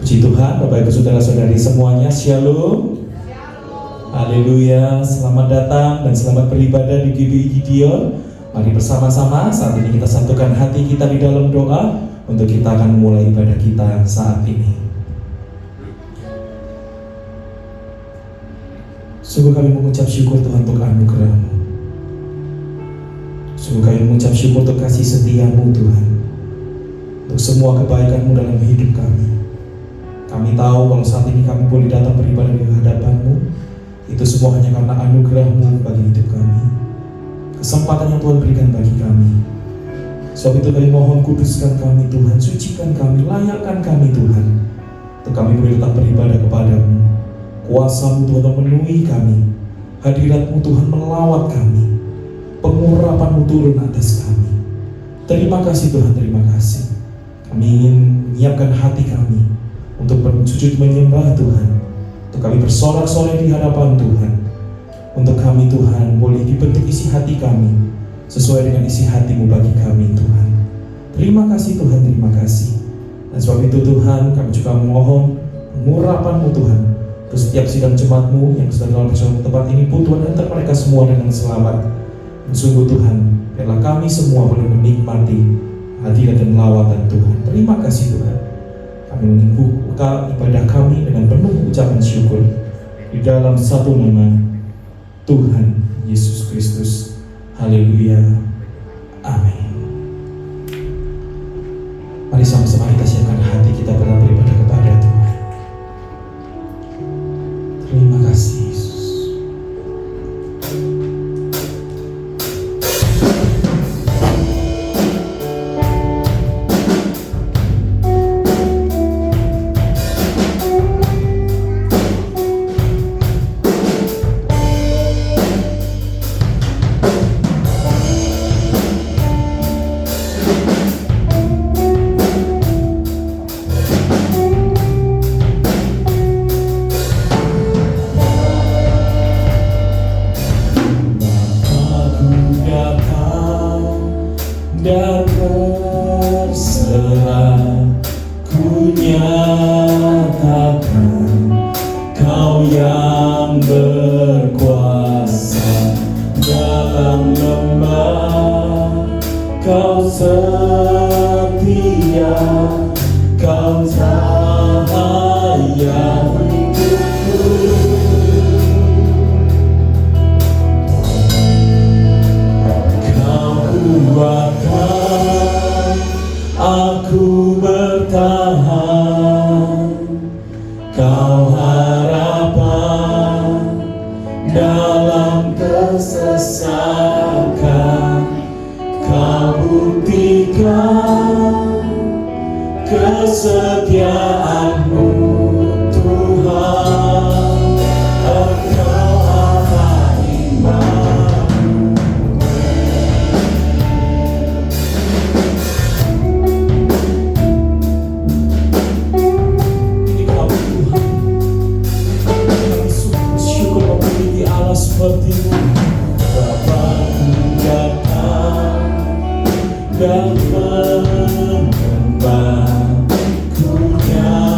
Puji Tuhan, Bapak Ibu Saudara-saudari semuanya, Shalom. Haleluya, selamat datang dan selamat beribadah di GBI Gideon. Mari bersama-sama saat ini kita satukan hati kita di dalam doa untuk kita akan memulai ibadah kita saat ini. Sungguh kami mengucap syukur Tuhan untuk anugerah-Mu. Sungguh kami mengucap syukur untuk kasih setia-Mu Tuhan, untuk semua kebaikan-Mu dalam hidup kami. Kami tahu kalau saat ini kami boleh datang beribadah di hadapan-Mu, itu semua hanya karena anugerah-Mu bagi hidup kami, kesempatan yang Tuhan berikan bagi kami. Sebab itu kami mohon, kuduskan kami Tuhan, sucikan kami, layakkan kami Tuhan, untuk kami boleh datang beribadah kepada-Mu. Kuasa-Mu Tuhan memenuhi kami, hadirat-Mu Tuhan melawat kami, pengurapan-Mu turun atas kami. Terima kasih Tuhan, terima kasih. Kami ingin menyiapkan hati kami untuk bersujud menyembah Tuhan, untuk kami bersorak-sorai di hadapan Tuhan, untuk kami Tuhan boleh dibentuk isi hati kami sesuai dengan isi hati-Mu bagi kami Tuhan. Terima kasih Tuhan, terima kasih. Dan sebab itu Tuhan, kami juga memohon pengurapan-Mu Tuhan untuk setiap sidang jemaat-Mu yang sedang dalam bersama tempat ini pun Tuhan, antar mereka semua dengan selamat. Dan sungguh Tuhan, biarlah kami semua boleh menikmati hadirat dan lawatan Tuhan. Terima kasih Tuhan. Kami membuka ibadah kami dengan penuh ucapan syukur di dalam satu nama Tuhan Yesus Kristus. Haleluya. Amin. Mari sama-sama kita siapkan hati kita dalam beribadah kepada Tuhan. Terima kasih Yesus. Dan terserah ku nyatakan, Kau yang berkuasa dalam lembah, Kau setia, Kau cahaya hidupku. Kuatkan aku bertahan, Kau harapan dalam kesesakan, Kau buktikan kesetiaan-Mu Tuhan. Engkau Allah iman. Seperti-Mu Bapa-Ku datang dan menyembah, ku nyatakan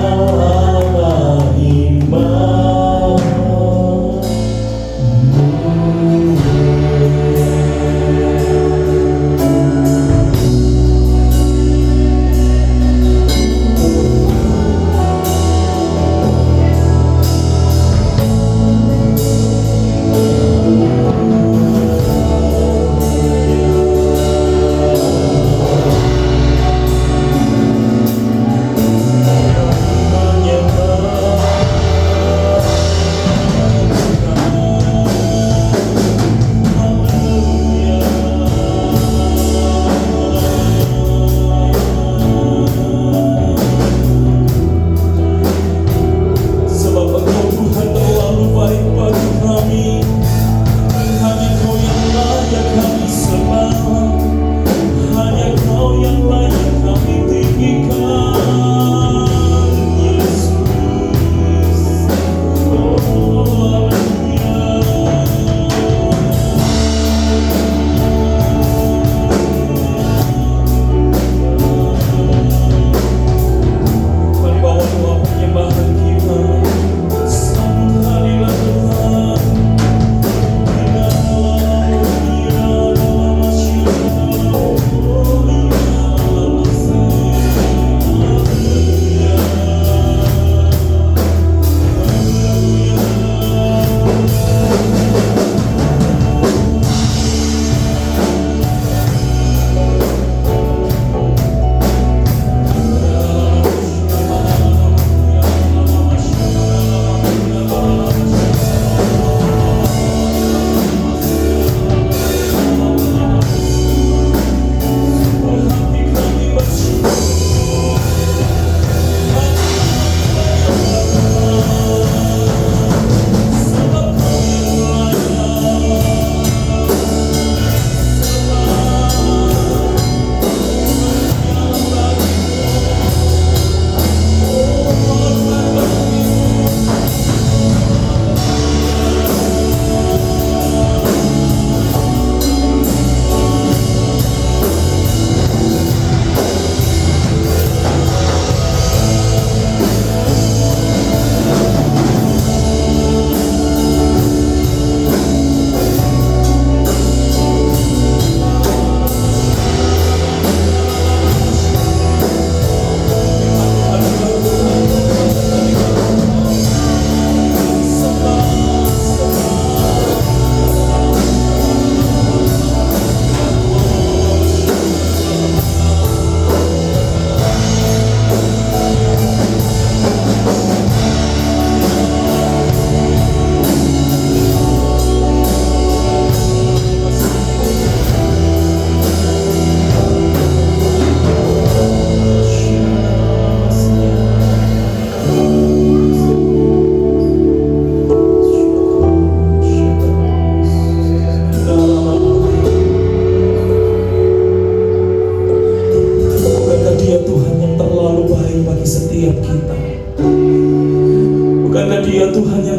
Allah iman.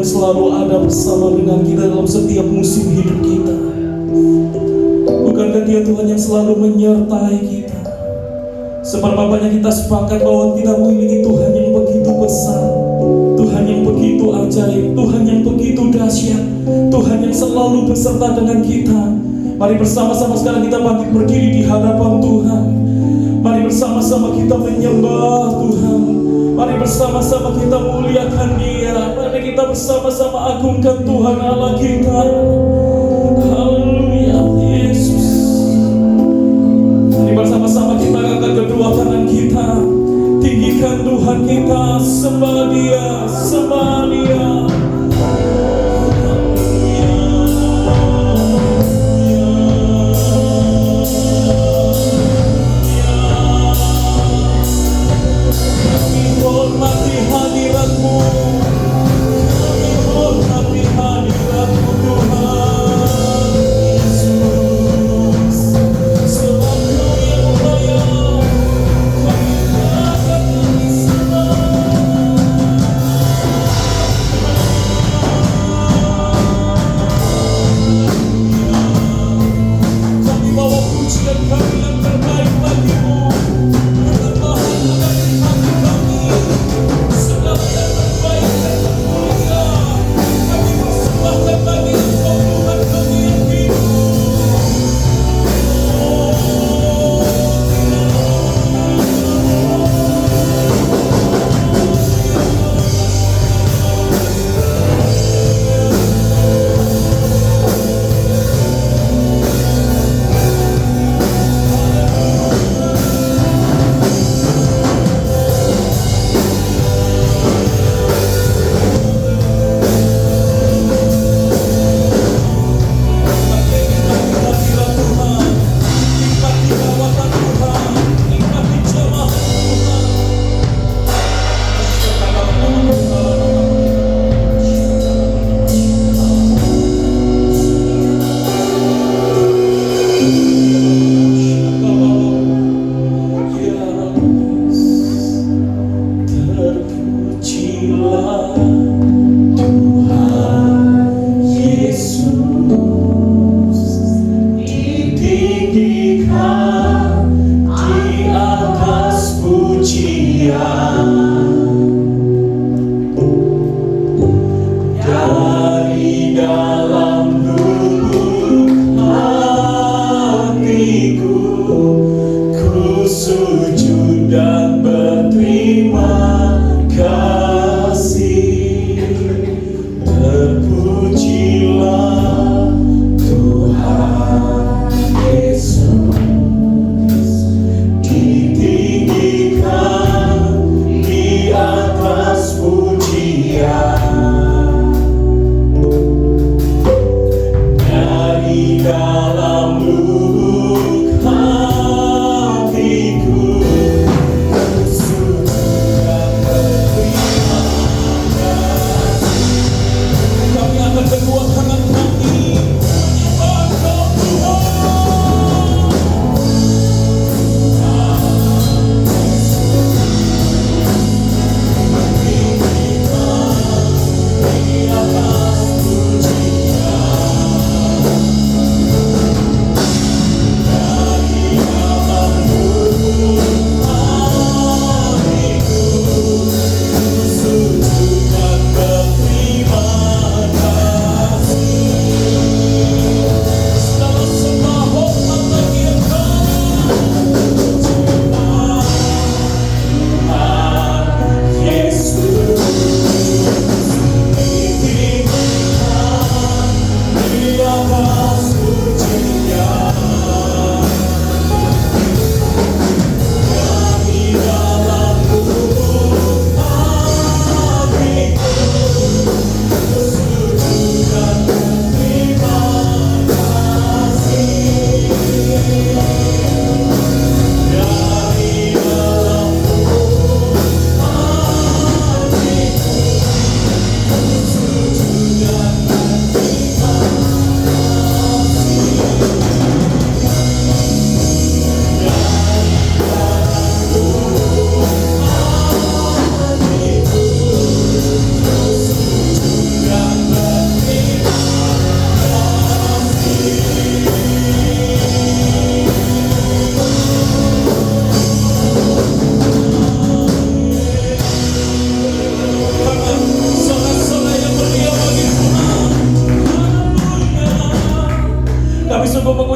Selalu ada bersama dengan kita dalam setiap musim hidup kita. Bukankah Dia Tuhan yang selalu menyertai kita? Seperti kita sepakat bahwa kita memiliki Tuhan yang begitu besar, Tuhan yang begitu ajaib, Tuhan yang begitu dahsyat, Tuhan yang selalu beserta dengan kita. Mari bersama-sama sekarang kita bangkit berdiri di hadapan Tuhan. Mari bersama-sama kita menyembah Tuhan. Mari bersama-sama kita muliakan Dia. Mari kita bersama-sama agungkan Tuhan Allah kita. Haleluya Yesus. Mari bersama-sama kita angkat kedua tangan kita, tinggikan Tuhan kita, sembah Dia, sembah Dia. Hormati hadirat-Mu, kami hormati hadirat-Mu Tuhan Yesus. Sebab Kau yang layak, kami akan sembah.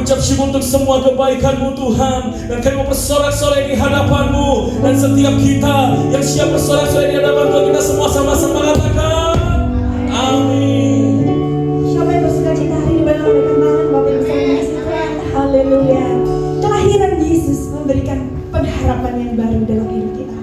mengucap syukur untuk semua kebaikan-Mu Tuhan, dan kami mau bersorak-sorai di hadapan-Mu, dan setiap kita yang siap bersorak-sorai di hadapan Tuhan, kita semua sama-sama katakan amin. Siapa yang bersuka cita hari ini boleh lambaikan tangan, Bapak Ibu saya kasih Tuhan. Haleluya. Kelahiran Yesus memberikan pengharapan yang baru dalam hidup kita.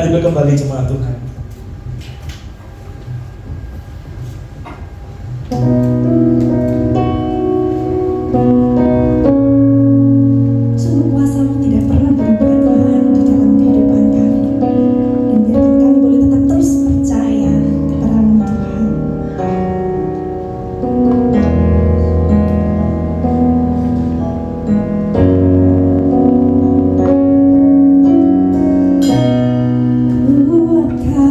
dan juga kembali jemaat Tuhan. Sungguh kuasa-Mu tidak pernah berubah Tuhan di dalam kehidupan kami. Dan biarkan kami boleh tetap terus percaya kepada-Mu Tuhan. Kuatkan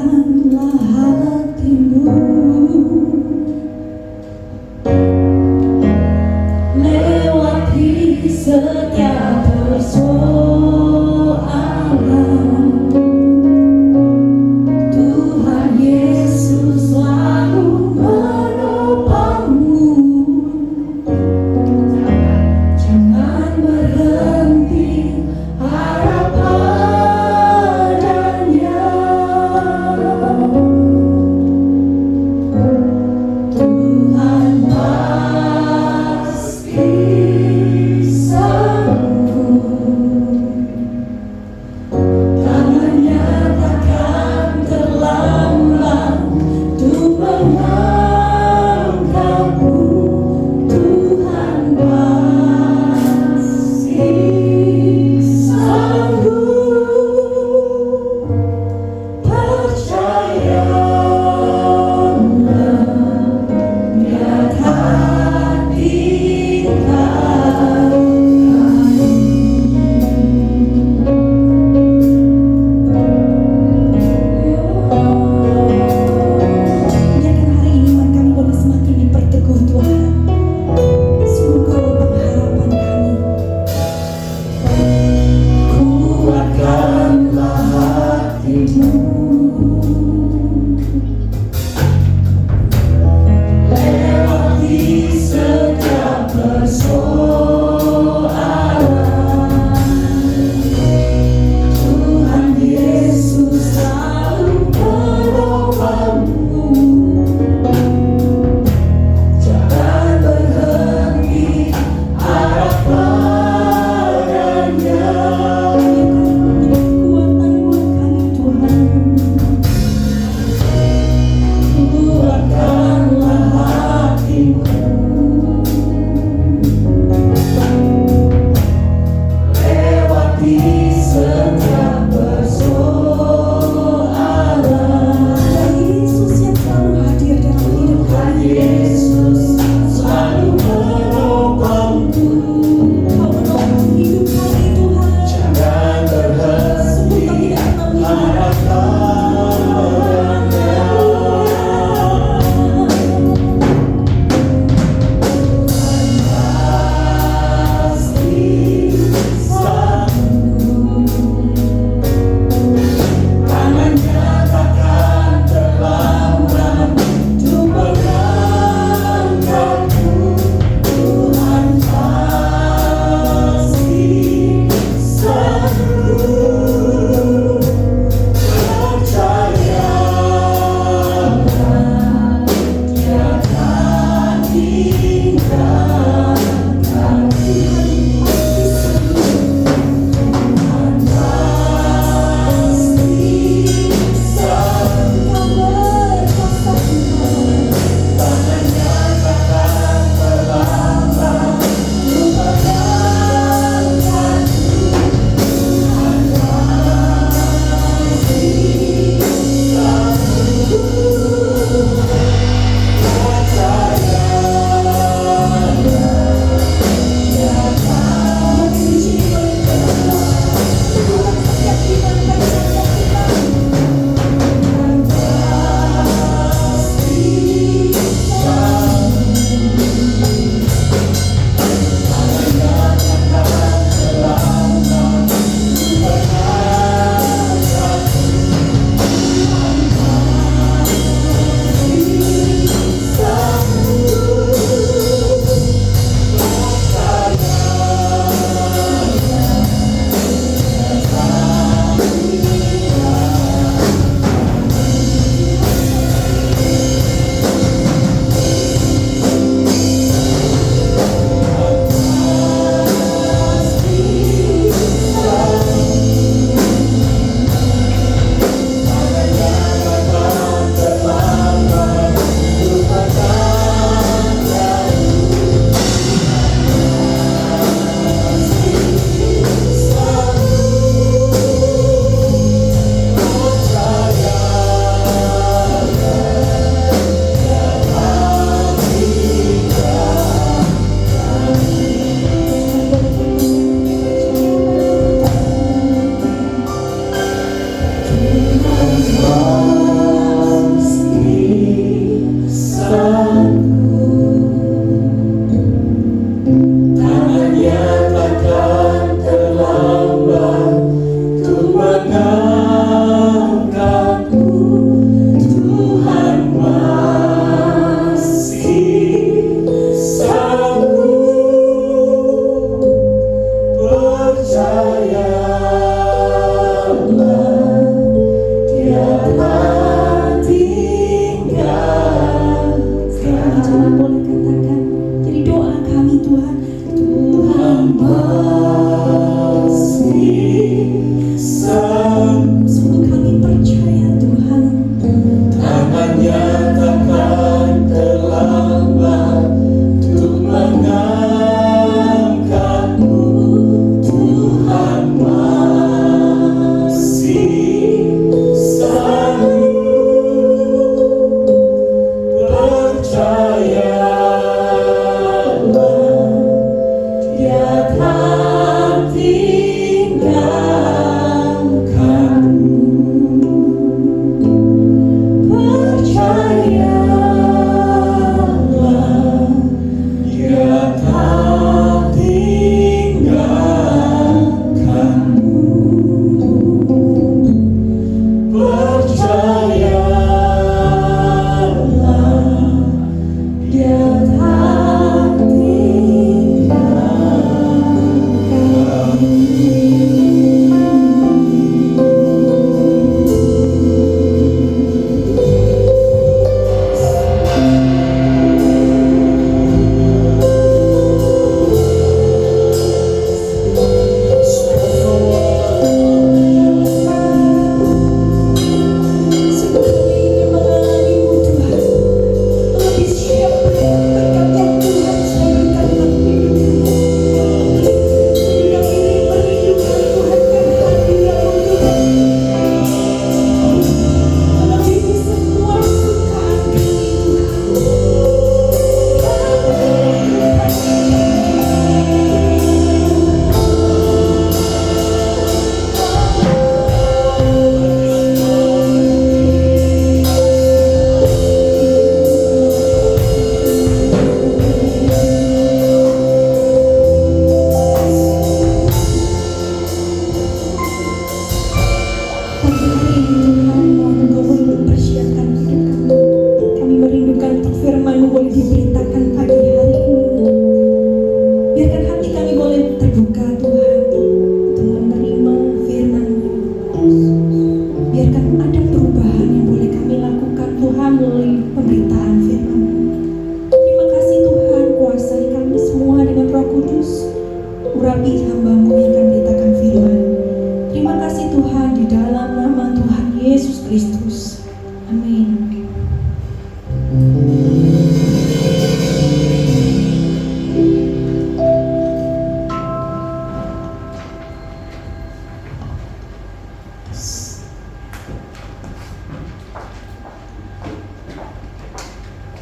Kristus. Amin.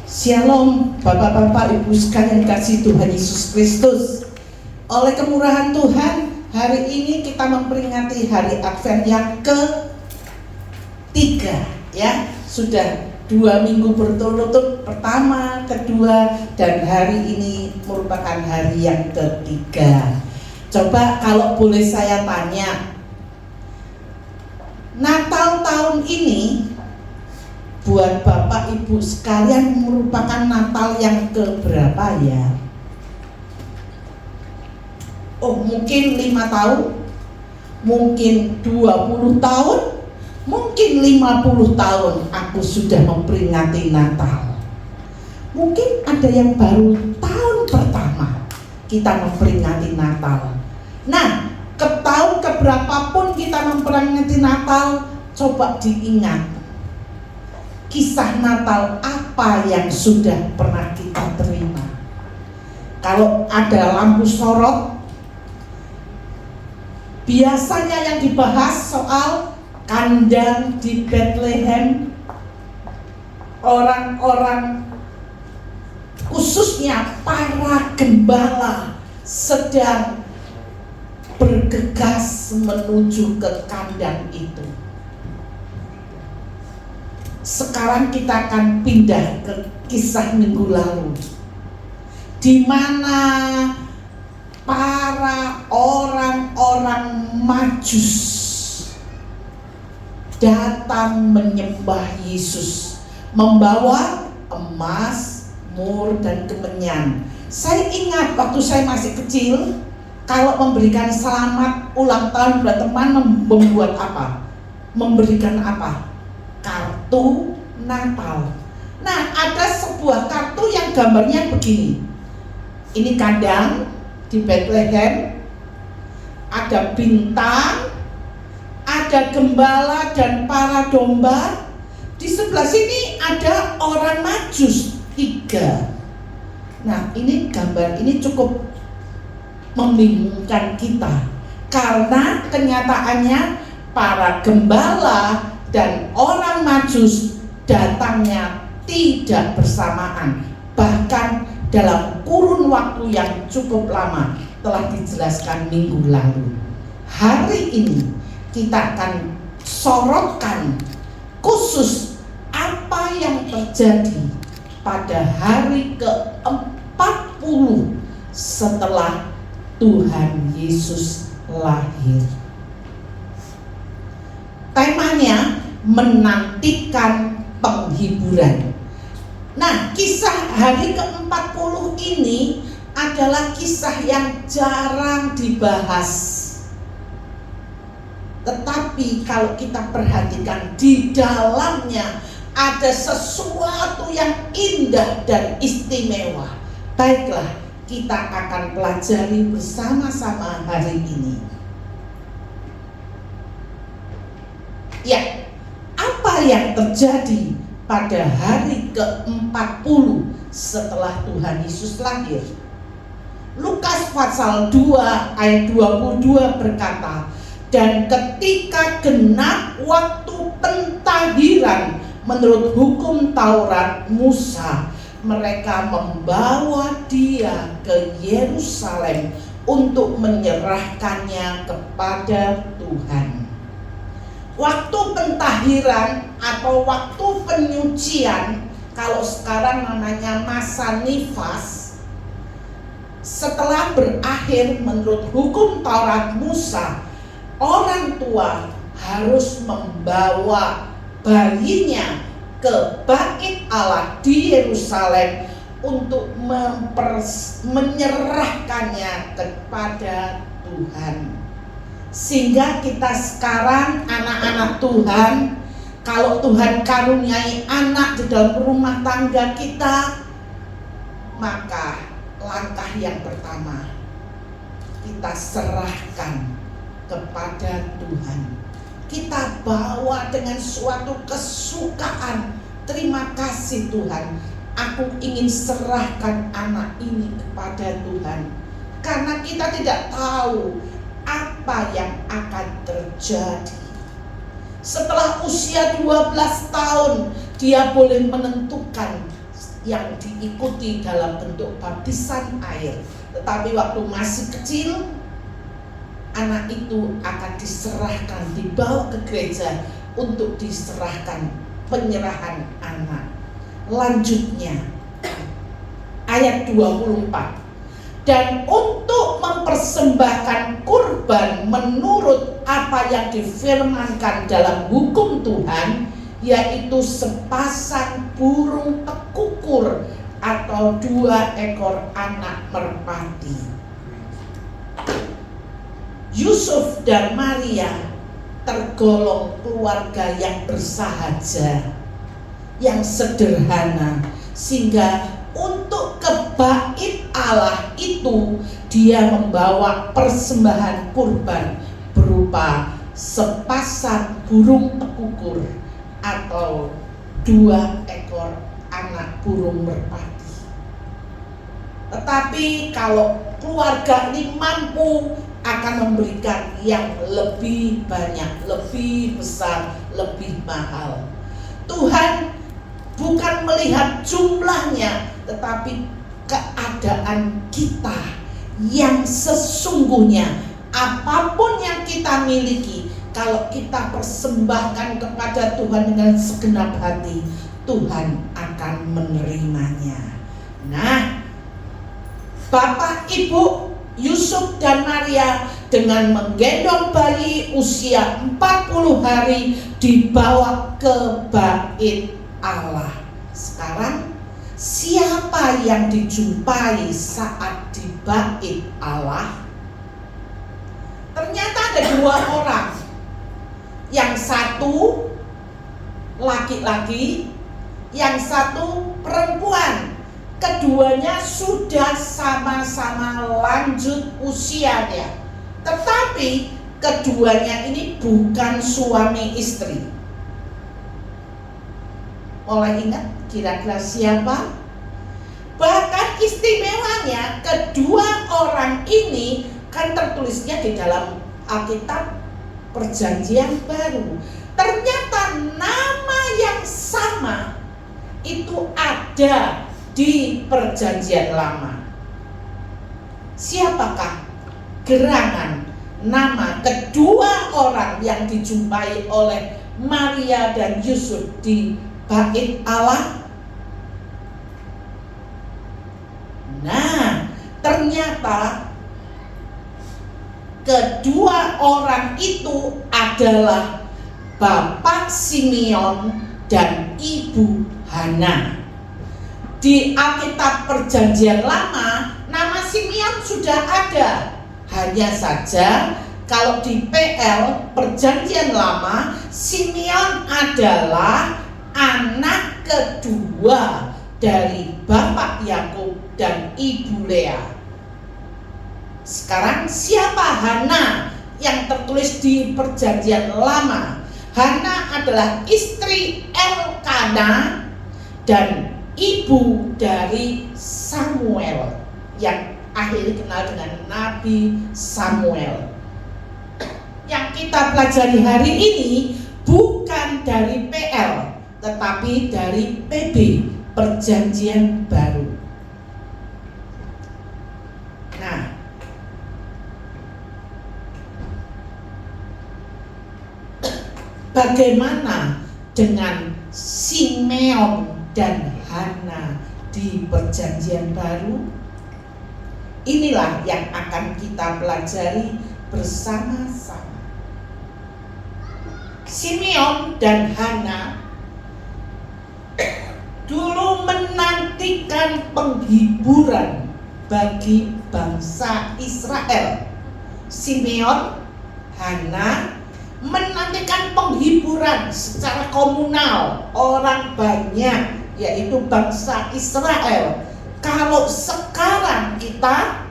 Shalom Bapak-bapak, Ibu sekalian kasih Tuhan Yesus Kristus. Oleh kemurahan Tuhan, hari ini kita memperingati hari Advent yang ketiga, ya. Sudah 2 minggu berturut-turut, pertama, kedua, dan hari ini merupakan hari yang ketiga. Coba kalau boleh saya tanya, Natal tahun ini buat Bapak Ibu sekalian merupakan Natal yang keberapa ya? Oh, mungkin 5 tahun, mungkin 20 tahun, mungkin 50 tahun aku sudah memperingati Natal. Mungkin ada yang baru tahun pertama kita memperingati Natal. Nah, ke tahun keberapapun kita memperingati Natal, coba diingat kisah Natal apa yang sudah pernah kita terima. Kalau ada lampu sorot, biasanya yang dibahas soal kandang di Bethlehem. Orang-orang, khususnya para gembala, sedang bergegas menuju ke kandang itu. Sekarang kita akan pindah ke kisah minggu lalu, di mana para orang-orang Majus datang menyembah Yesus, membawa emas, mur, dan kemenyan. Saya ingat waktu saya masih kecil, kalau memberikan selamat ulang tahun buat teman, membuat apa? Memberikan apa? Kartu Natal. Nah, ada sebuah kartu yang gambarnya begini. Ini kandang di Bethlehem, ada bintang, ada gembala dan para domba. Di sebelah sini ada orang Majus 3. Nah, ini gambar ini cukup membingungkan kita, karena kenyataannya para gembala dan orang Majus datangnya tidak bersamaan, bahkan dalam kurun waktu yang cukup lama, telah dijelaskan minggu lalu. Hari ini kita akan sorotkan khusus apa yang terjadi pada hari ke-40 setelah Tuhan Yesus lahir. Temanya menantikan penghiburan. Nah, kisah hari ke-40 ini adalah kisah yang jarang dibahas. Tetapi kalau kita perhatikan, di dalamnya ada sesuatu yang indah dan istimewa. Baiklah, kita akan pelajari bersama-sama hari ini. Ya, apa yang terjadi pada hari ke-40 setelah Tuhan Yesus lahir? Lukas pasal 2 ayat 22 berkata, dan ketika genap waktu pentahiran menurut hukum Taurat Musa, mereka membawa dia ke Yerusalem untuk menyerahkannya kepada Tuhan. Waktu pentahiran atau waktu penyucian, kalau sekarang namanya masa nifas, setelah berakhir menurut hukum Taurat Musa, orang tua harus membawa bayinya ke Bait Allah di Yerusalem untuk menyerahkannya kepada Tuhan. Sehingga kita sekarang anak-anak Tuhan, kalau Tuhan karuniai anak di dalam rumah tangga kita, maka langkah yang pertama kita serahkan kepada Tuhan. kita bawa dengan suatu kesukaan. Terima kasih Tuhan, aku ingin serahkan anak ini kepada Tuhan. Karena kita tidak tahu apa yang akan terjadi. Setelah usia 12 tahun, dia boleh menentukan yang diikuti dalam bentuk baptisan air. Tetapi waktu masih kecil, anak itu akan diserahkan, dibawa ke gereja untuk diserahkan penyerahan anak. Lanjutnya, ayat 24. Dan untuk mempersembahkan kurban menurut apa yang difirmankan dalam hukum Tuhan, yaitu sepasang burung tekukur atau 2 ekor anak merpati. Yusuf dan Maria tergolong keluarga yang bersahaja, yang sederhana, sehingga untuk ke bait Allah itu dia membawa persembahan kurban berupa sepasang burung tekukur atau 2 ekor anak burung merpati. Tetapi kalau keluarga ini mampu, akan memberikan yang lebih banyak, lebih besar, lebih mahal. Tuhan bukan melihat jumlahnya, tetapi keadaan kita yang sesungguhnya. Apapun yang kita miliki, kalau kita persembahkan kepada Tuhan dengan segenap hati, Tuhan akan menerimanya. Nah, Bapak Ibu Yusuf dan Maria dengan menggendong bayi usia 40 hari dibawa ke bait Allah. Sekarang siapa yang dijumpai saat di bait Allah? Ternyata ada 2 orang. Yang satu laki-laki, yang satu perempuan. Keduanya sudah sama-sama lanjut usianya. Tetapi keduanya ini bukan suami istri. Mulai ingat kira-kira siapa? Bahkan istimewanya kedua orang ini kan tertulisnya di dalam Alkitab Perjanjian Baru. Ternyata nama yang sama itu ada di Perjanjian Lama. Siapakah gerangan nama kedua orang yang dijumpai oleh Maria dan Yusuf di bait Allah? Nah, ternyata kedua orang itu adalah Bapak Simeon dan Ibu Hana. Di Alkitab Perjanjian Lama, nama Simeon sudah ada. Hanya saja kalau di PL Perjanjian Lama, Simeon adalah anak kedua dari Bapak Yakub dan Ibu Lea. Sekarang siapa Hana yang tertulis di Perjanjian Lama? Hana adalah istri Elkana dan ibu dari Samuel yang akhirnya dikenal dengan Nabi Samuel. Yang kita pelajari hari ini bukan dari PL, tetapi dari PB, Perjanjian Baru. Nah, bagaimana dengan Simeon dan Hana di Perjanjian Baru? Inilah yang akan kita pelajari bersama-sama. Simeon dan Hana dulu menantikan penghiburan bagi bangsa Israel. Simeon, Hana menantikan penghiburan secara komunal orang banyak, yaitu bangsa Israel. Kalau sekarang kita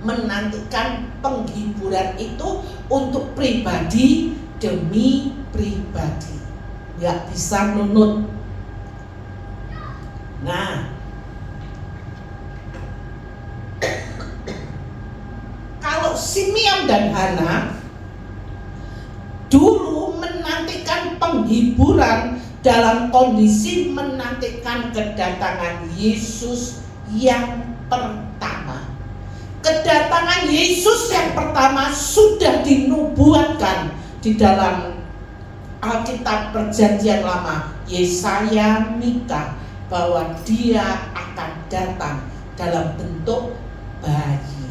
menantikan penghiburan itu untuk pribadi demi pribadi, nggak bisa nunut. Nah, kalau Simeon dan Hana dulu menantikan penghiburan dalam kondisi menantikan kedatangan Yesus yang pertama. Kedatangan Yesus yang pertama sudah dinubuatkan di dalam Alkitab Perjanjian Lama, Yesaya, Mika, bahwa dia akan datang dalam bentuk bayi.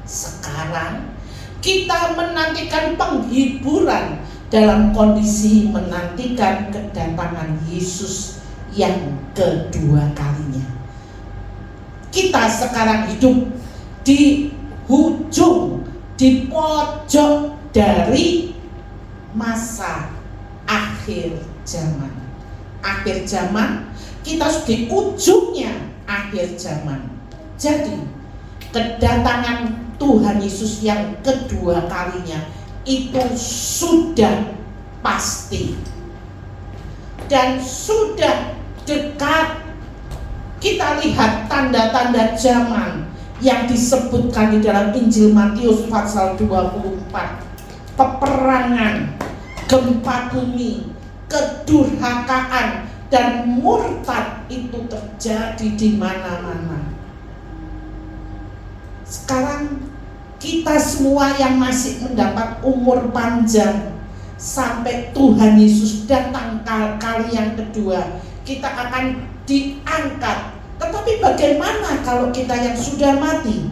Sekarang kita menantikan penghiburan dalam kondisi menantikan kedatangan Yesus yang kedua kalinya. Kita sekarang hidup di ujung, di pojok dari masa akhir zaman. Akhir zaman, kita sudah di ujungnya akhir zaman. Jadi, kedatangan Tuhan Yesus yang kedua kalinya itu sudah pasti dan sudah dekat. Kita lihat tanda-tanda zaman yang disebutkan di dalam Injil Matius pasal 24. Peperangan, gempa bumi, kedurhakaan dan murtad itu terjadi di mana-mana. Sekarang kita semua yang masih mendapat umur panjang sampai Tuhan Yesus datang kali yang kedua, kita akan diangkat. Tetapi bagaimana kalau kita yang sudah mati?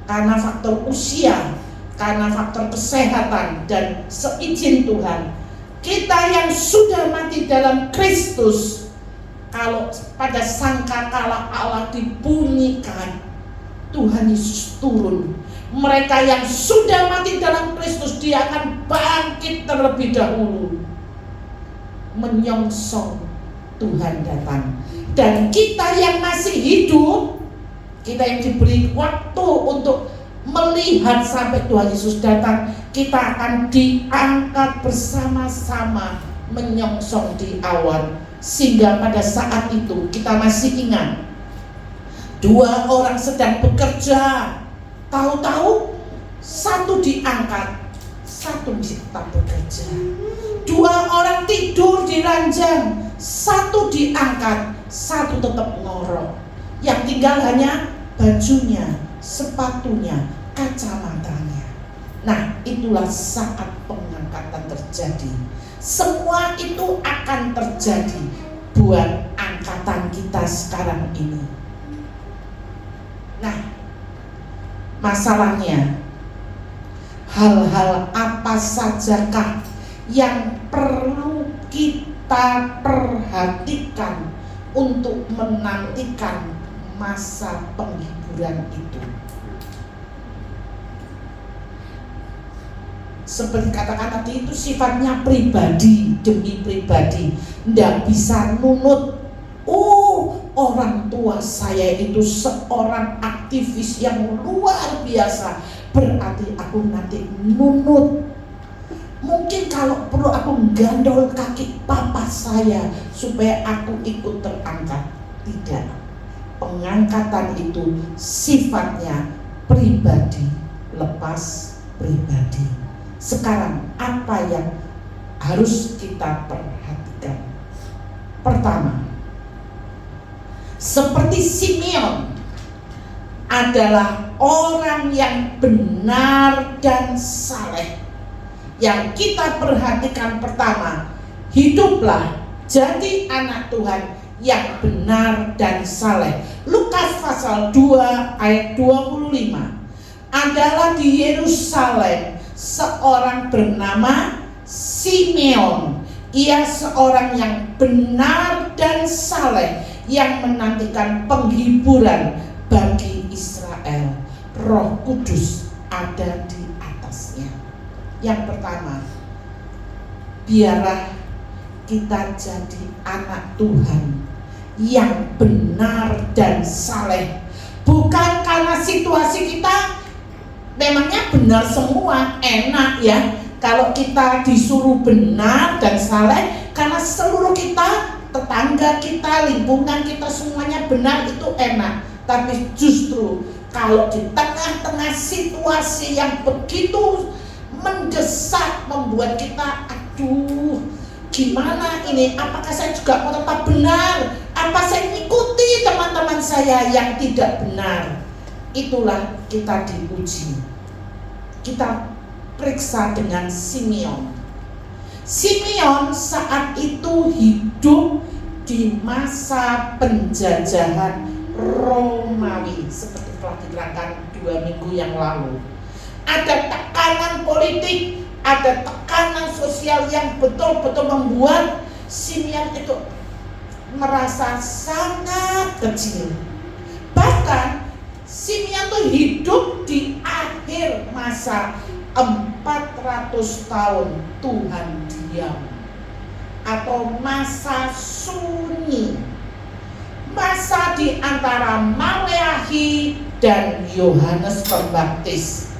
Karena faktor usia, karena faktor kesehatan dan seizin Tuhan, kita yang sudah mati dalam Kristus, kalau pada sangkakala Allah dibunyikan, Tuhan Yesus turun. Mereka yang sudah mati dalam Kristus, dia akan bangkit terlebih dahulu, menyongsong Tuhan datang. Dan kita yang masih hidup, kita yang diberi waktu untuk melihat sampai Tuhan Yesus datang, kita akan diangkat bersama-sama menyongsong di awan. Sehingga pada saat itu kita masih ingat, dua orang sedang bekerja, tahu-tahu satu diangkat, satu tetap bekerja. Dua orang tidur di ranjang, satu diangkat, satu tetap ngorok. Yang tinggal hanya bajunya, sepatunya, kacamatanya. Nah, itulah saat pengangkatan terjadi. Semua itu akan terjadi buat angkatan kita sekarang ini. Nah, masalahnya, hal-hal apa sajakah yang perlu kita perhatikan untuk menantikan masa penghiburan itu? Seperti katakan tadi, itu sifatnya pribadi demi pribadi, tidak bisa nunut. Oh, orang tua saya itu seorang aktivis yang luar biasa, berarti aku nanti nunut. Mungkin kalau perlu aku gandol kaki papa saya supaya aku ikut terangkat. Tidak. Pengangkatan itu sifatnya pribadi lepas pribadi. Sekarang apa yang harus kita perhatikan? Pertama, seperti Simeon adalah orang yang benar dan saleh. Yang kita perhatikan pertama, hiduplah jadi anak Tuhan yang benar dan saleh. Lukas pasal 2 ayat 25. Adalah di Yerusalem seorang bernama Simeon. Ia seorang yang benar dan saleh, yang menantikan penghiburan bagi Israel. Roh Kudus ada di atasnya. Yang pertama, biarlah kita jadi anak Tuhan yang benar dan saleh. Bukan karena situasi kita memangnya benar semua, enak ya, kalau kita disuruh benar dan saleh, karena seluruh kita, tetangga kita, lingkungan kita semuanya benar, itu enak. Tapi justru kalau di tengah-tengah situasi yang begitu mendesak, membuat kita, aduh, gimana ini? Apakah saya juga mau tetap benar? Apa saya mengikuti teman-teman saya yang tidak benar? Itulah kita diuji. Kita periksa dengan Simeon. Simeon saat itu hidup di masa penjajahan Romawi, seperti telah diterangkan 2 minggu yang lalu. Ada tekanan politik, ada tekanan sosial yang betul-betul membuat Simeon itu merasa sangat kecil. Bahkan Simeon itu hidup di akhir masa 400 tahun Tuhan diam, atau masa sunyi, masa di antara Maleakhi dan Yohanes Pembaptis.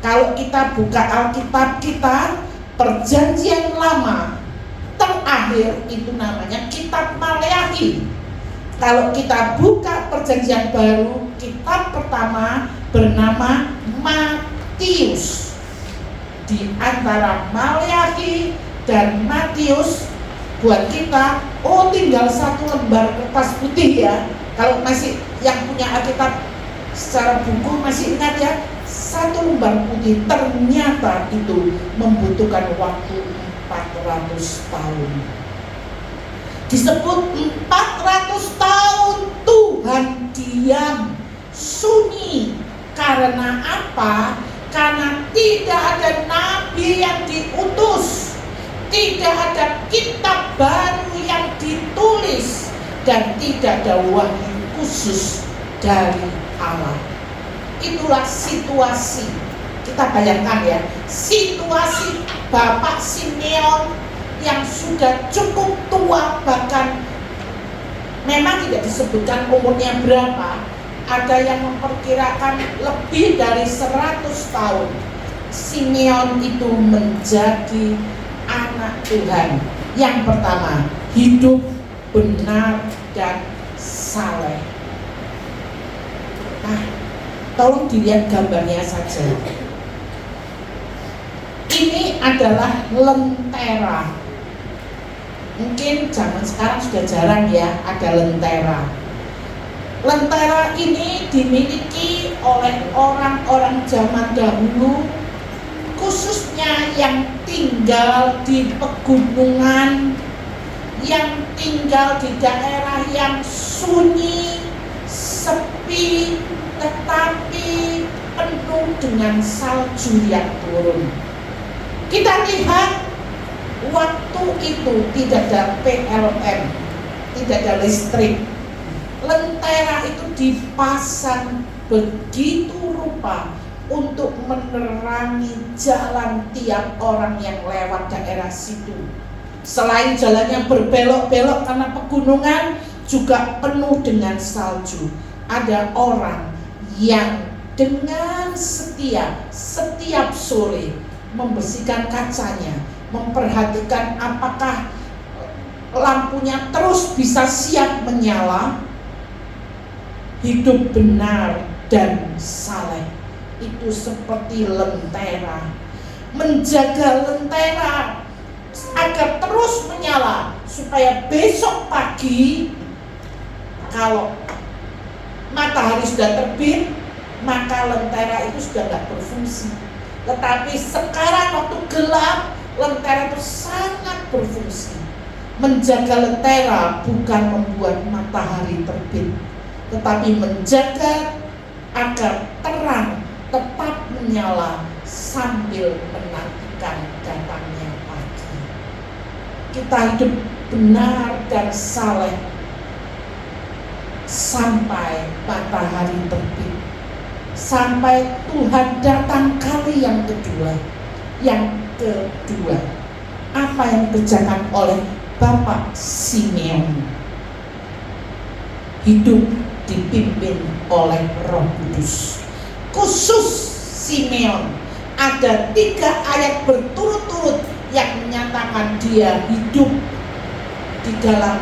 Kalau kita buka Alkitab kita, Perjanjian Lama terakhir itu namanya Kitab Maleakhi. Kalau kita buka Perjanjian Baru, kitab pertama bernama Matius. Di antara Maleakhi dan Matius, buat kita, oh tinggal 1 lembar kertas putih ya. Kalau masih yang punya Alkitab secara buku masih ingat ya, 1 lembar putih, ternyata itu membutuhkan waktu 400 tahun. Disebut 400 tahun Tuhan diam, sunyi. Karena apa? Karena tidak ada nabi yang diutus, tidak ada kitab baru yang ditulis, dan tidak ada wahyu khusus dari Allah. Itulah situasi. Kita bayangkan ya, situasi Bapak Simeon yang sudah cukup tua, bahkan memang tidak disebutkan umurnya berapa. Ada yang memperkirakan lebih dari 100 tahun. Simeon itu menjadi anak Tuhan. Yang pertama, hidup benar dan saleh. Nah, tolong dilihat gambarnya saja. Ini adalah lentera. Mungkin zaman sekarang sudah jarang ya ada lentera. Lentera ini dimiliki oleh orang-orang zaman dahulu, khususnya yang tinggal di pegunungan, yang tinggal di daerah yang sunyi, sepi, tetapi penuh dengan salju yang turun. Kita lihat waktu itu tidak ada PLN, tidak ada listrik. Lentera itu dipasang begitu rupa untuk menerangi jalan tiap orang yang lewat daerah situ. Selain jalannya berbelok-belok karena pegunungan, juga penuh dengan salju. Ada orang yang dengan setiap sore membersihkan kacanya, memperhatikan apakah lampunya terus bisa siap menyala. Hidup benar dan saleh itu seperti lentera, menjaga lentera agar terus menyala, supaya besok pagi kalau matahari sudah terbit, maka lentera itu sudah tidak berfungsi. Tetapi sekarang waktu gelap, lentera itu sangat berfungsi. Menjaga lentera bukan membuat matahari terbit, tetapi menjaga agar terang tetap menyala sambil menantikan datangnya pagi. Kita hidup benar dan saleh sampai matahari terbit, sampai Tuhan datang kali yang kedua. Yang kedua, apa yang dikerjakan oleh Bapak Simeon? Hidup dipimpin oleh Roh Kudus. Khusus Simeon, ada 3 ayat berturut-turut yang menyatakan dia hidup di dalam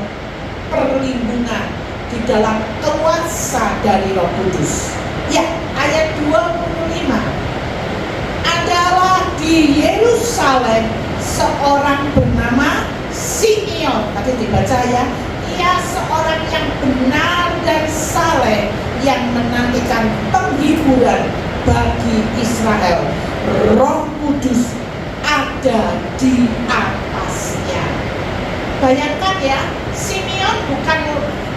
perlindungan, di dalam kuasa dari Roh Kudus. Ya, ayat 25. Adalah di Yerusalem seorang bernama Simeon. Tadi dibaca ya. Ia seorang yang benar dan saleh, yang menantikan penghiburan bagi Israel. Roh Kudus ada di atasnya. Bayangkan ya, Simeon bukan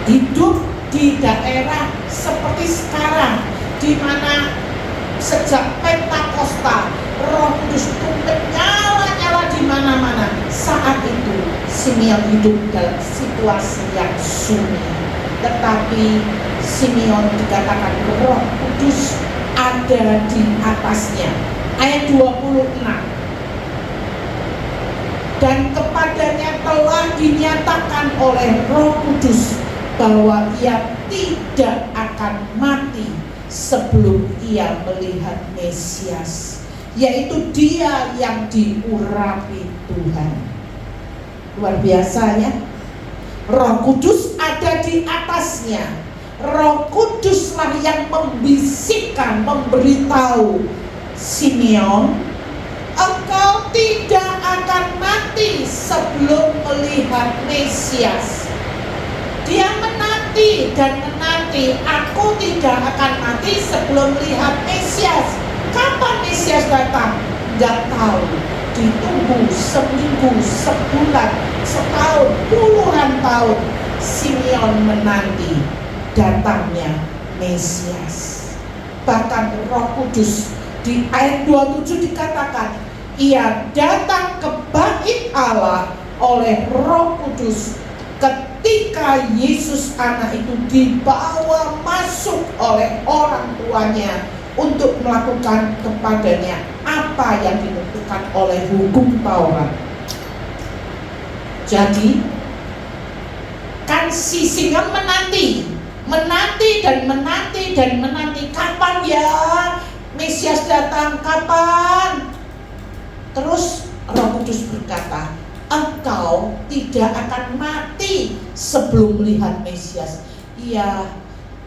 hidup di daerah seperti sekarang, di mana sejak Pentakosta Roh Kudus itu menyala-nyala di mana-mana. Saat itu Simeon hidup dalam situasi yang sunyi, tetapi Simeon dikatakan Roh Kudus ada di atasnya. Ayat 26. Dan kepadanya telah dinyatakan oleh Roh Kudus bahwa ia tidak akan mati sebelum ia melihat Mesias, yaitu dia yang diurapi Tuhan. Luar biasa ya. Roh Kudus ada di atasnya. Roh Kuduslah yang membisikkan, memberitahu Simeon, engkau tidak akan mati sebelum melihat Mesias. Dia menanti dan menanti, aku tidak akan mati sebelum melihat Mesias. Kapan Mesias datang? Tidak tahu. Ditunggu seminggu, sebulan, setahun, puluhan tahun. Simeon menanti datangnya Mesias. Bahkan Roh Kudus di ayat 27 dikatakan, ia datang ke bait Allah oleh Roh Kudus ketika Yesus anak itu dibawa masuk oleh orang tuanya untuk melakukan kepadanya apa yang ditentukan oleh hukum Taurat. Jadi kan si Simeon menanti dan menanti, kapan ya Mesias datang, kapan? Terus Roh Kudus berkata, engkau tidak akan mati sebelum melihat Mesias. Iya,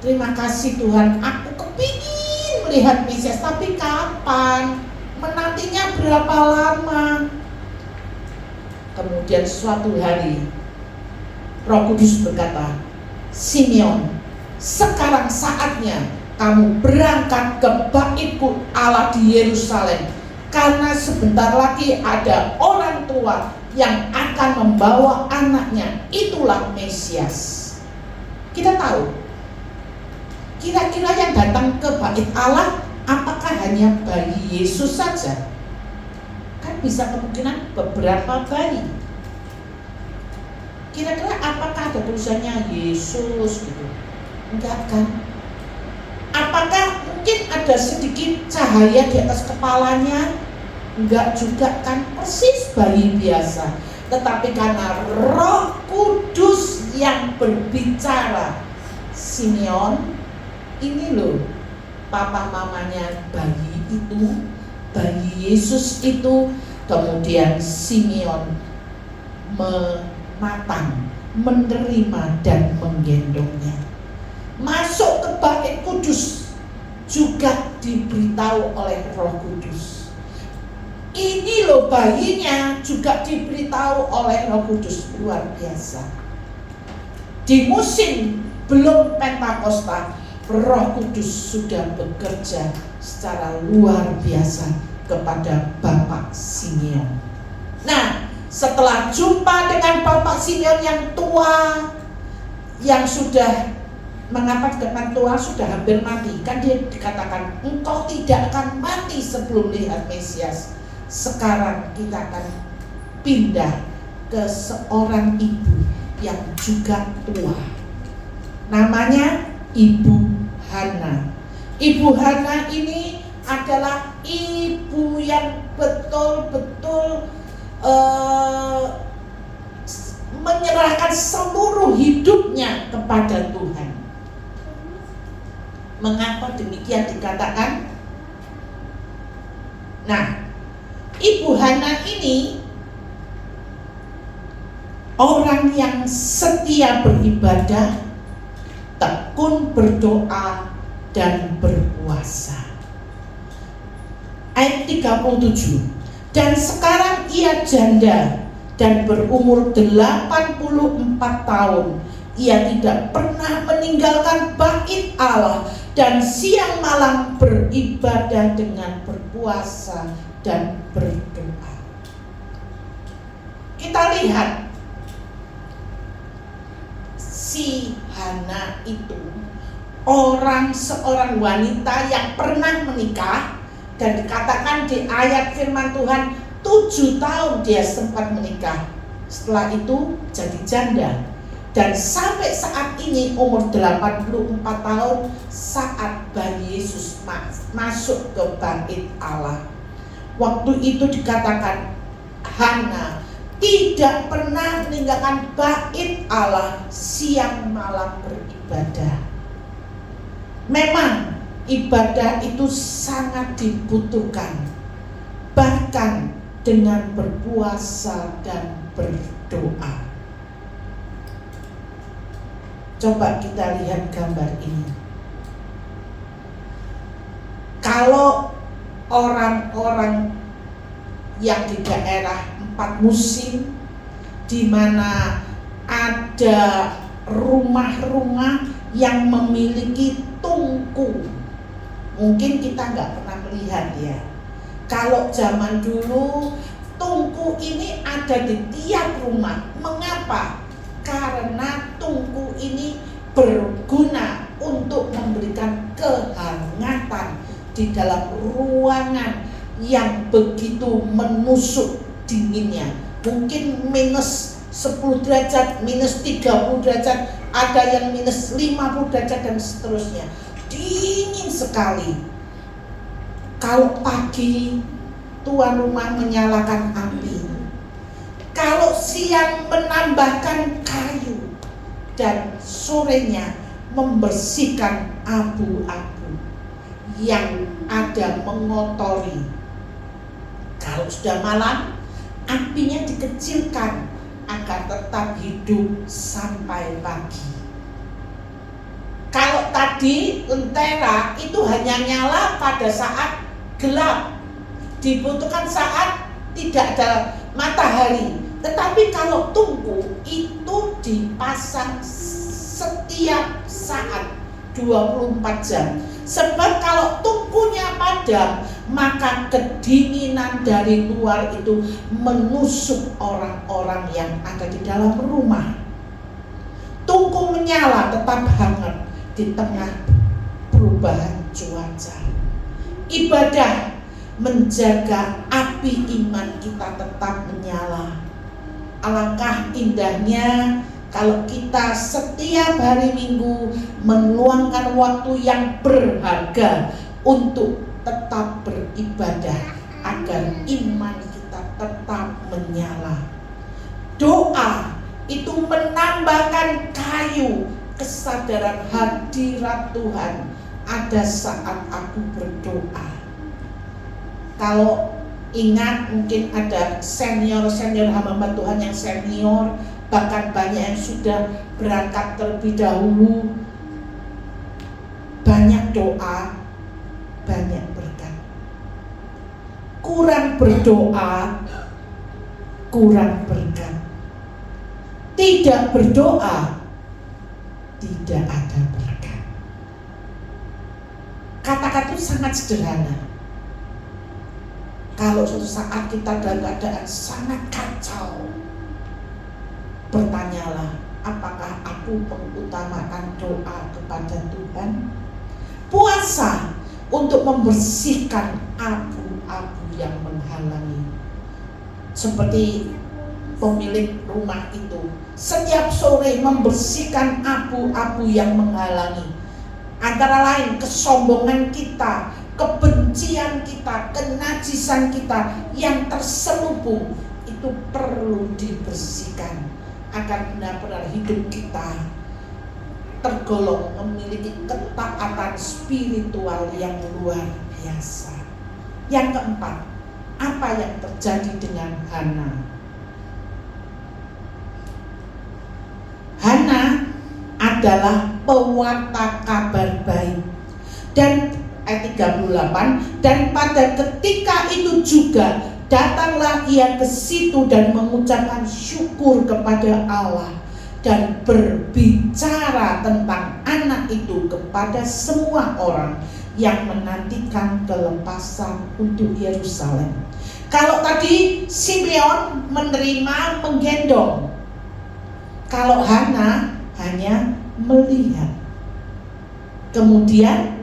terima kasih Tuhan, aku kepingin melihat Mesias, tapi kapan? Menantinya berapa lama? Kemudian suatu hari Roh Kudus berkata, Simeon, sekarang saatnya kamu berangkat ke baitku Allah di Yerusalem, karena sebentar lagi ada orang tua yang akan membawa anaknya, itulah Mesias. Kita tahu, kira-kira yang datang ke bait Allah apakah hanya bayi Yesus saja? Kan bisa kemungkinan beberapa bayi. Kira-kira apakah ada tulisannya Yesus gitu? Enggak kan? Apakah mungkin ada sedikit cahaya di atas kepalanya? Enggak juga kan, persis bayi biasa. Tetapi karena Roh Kudus yang berbicara, Simeon, ini loh papa mamanya bayi itu, bayi Yesus itu. Kemudian Simeon menatang, menerima dan menggendongnya. Masuk ke bait kudus juga diberitahu oleh Roh Kudus. Ini loh bayinya, juga diberitahu oleh Roh Kudus. Luar biasa. Di musim belum Pentakosta, Roh Kudus sudah bekerja secara luar biasa kepada Bapak Simeon. Nah, setelah jumpa dengan Bapak Simeon yang tua, yang sudah, mengapa dikatakan tua, sudah hampir mati, kan dia dikatakan engkau tidak akan mati sebelum lihat Mesias. Sekarang kita akan pindah ke seorang ibu yang juga tua, namanya Ibu Hana. Ibu Hana ini adalah ibu yang betul-betul menyerahkan seluruh hidupnya kepada Tuhan. Mengapa demikian dikatakan? Nah, Ibu Hana ini orang yang setia beribadah, tekun berdoa dan berpuasa. Ayat 37. Dan sekarang ia janda dan berumur 84 tahun. Ia tidak pernah meninggalkan bait Allah dan siang malam beribadah dengan berpuasa dan berdoa. Kita lihat si Hana itu seorang wanita yang pernah menikah, dan dikatakan di ayat firman Tuhan 7 tahun dia sempat menikah. Setelah itu jadi janda. Dan sampai saat ini umur 84 tahun saat bayi Yesus masuk ke bait Allah. Waktu itu dikatakan Hana tidak pernah meninggalkan bait Allah, siang malam beribadah. Memang ibadah itu sangat dibutuhkan, bahkan dengan berpuasa dan berdoa. Coba kita lihat gambar ini. Kalau orang-orang yang di daerah 4 musim, di mana ada rumah-rumah yang memiliki tungku, mungkin kita nggak pernah melihat ya. Kalau zaman dulu tungku ini ada di tiap rumah. Mengapa? Karena tungku ini berguna untuk memberikan kehangatan di dalam ruangan yang begitu menusuk dinginnya. Mungkin minus 10 derajat, minus 30 derajat, ada yang minus 50 derajat dan seterusnya. Dingin sekali. Kalau pagi tuan rumah menyalakan api, kalau siang menambahkan kayu, dan sorenya membersihkan abu-abu yang ada mengotori. Kalau sudah malam, apinya dikecilkan agar tetap hidup sampai pagi. Kalau tadi lentera itu hanya nyala pada saat gelap, dibutuhkan saat tidak ada matahari. Tetapi kalau tungku itu dipasang setiap saat 24 jam. Sebab kalau tungkunya padam, maka kedinginan dari luar itu menusuk orang-orang yang ada di dalam rumah. Tungku menyala tetap hangat di tengah perubahan cuaca. Ibadah menjaga api iman kita tetap menyala. Alangkah indahnya kalau kita setiap hari Minggu meluangkan waktu yang berharga untuk tetap beribadah agar iman kita tetap menyala. Doa itu menambahkan kayu kesadaran hadirat Tuhan ada saat aku berdoa. Kalau ingat, mungkin ada senior hamba Tuhan yang senior, bahkan banyak yang sudah berangkat terlebih dahulu. Banyak doa, banyak berkat. Kurang berdoa, kurang berkat. Tidak berdoa, tidak ada berkat. Kata-kata itu sangat sederhana. Kalau suatu saat kita dalam keadaan sangat kacau, bertanyalah, apakah aku mengutamakan doa kepada Tuhan? Puasa untuk membersihkan abu-abu yang menghalangi. Seperti pemilik rumah itu, setiap sore membersihkan abu-abu yang menghalangi. Antara lain kesombongan kita, kebencian kita, kenajisan kita yang terselubung itu perlu dibersihkan agar benar-benar hidup kita tergolong memiliki ketaatan spiritual yang luar biasa. Yang keempat, Apa yang terjadi dengan Hana? Hana adalah pewarta kabar baik. Dan ayat 38, dan pada ketika itu juga datanglah ia ke situ dan mengucapkan syukur kepada Allah dan berbicara tentang anak itu kepada semua orang yang menantikan kelepasan untuk Yerusalem. Kalau tadi Simeon menerima, menggendong. Kalau Hana hanya melihat. Kemudian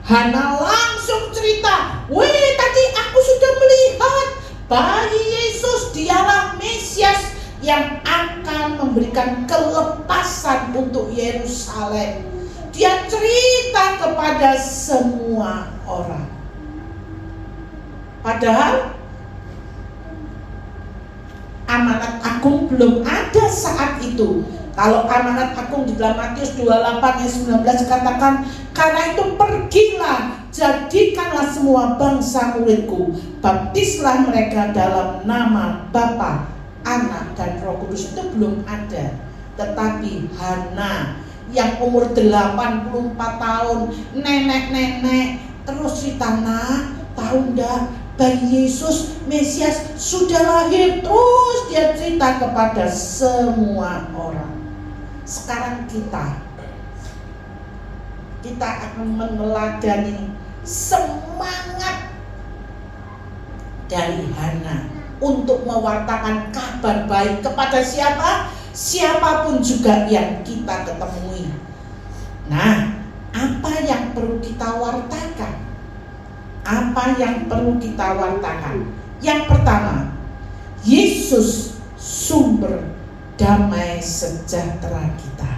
Hana langsung cerita, "Weh, tadi aku sudah melihat bayi Yesus, dialah Mesias yang akan memberikan kelepasan untuk Yerusalem." Dia cerita kepada semua orang. Padahal amanat agung belum ada saat itu. Kalau amanat agung di dalam Matius 28 ayat 19 katakan, "Karena itu pergilah, jadikanlah semua bangsa muridku, baptislah mereka dalam nama Bapa, Anak, dan Roh Kudus." Itu belum ada. Tetapi Hana yang umur 84 tahun, nenek-nenek, terus cerita, "Nak, tahu enggak, bayi Yesus Mesias sudah lahir." Terus dia cerita kepada semua orang. Sekarang kita akan meneladani semangat dari Hana untuk mewartakan kabar baik kepada siapa? Siapapun juga yang kita ketemui. Nah, apa yang perlu kita wartakan? Apa yang perlu kita wartakan? Yang pertama, Yesus sumber damai sejahtera kita.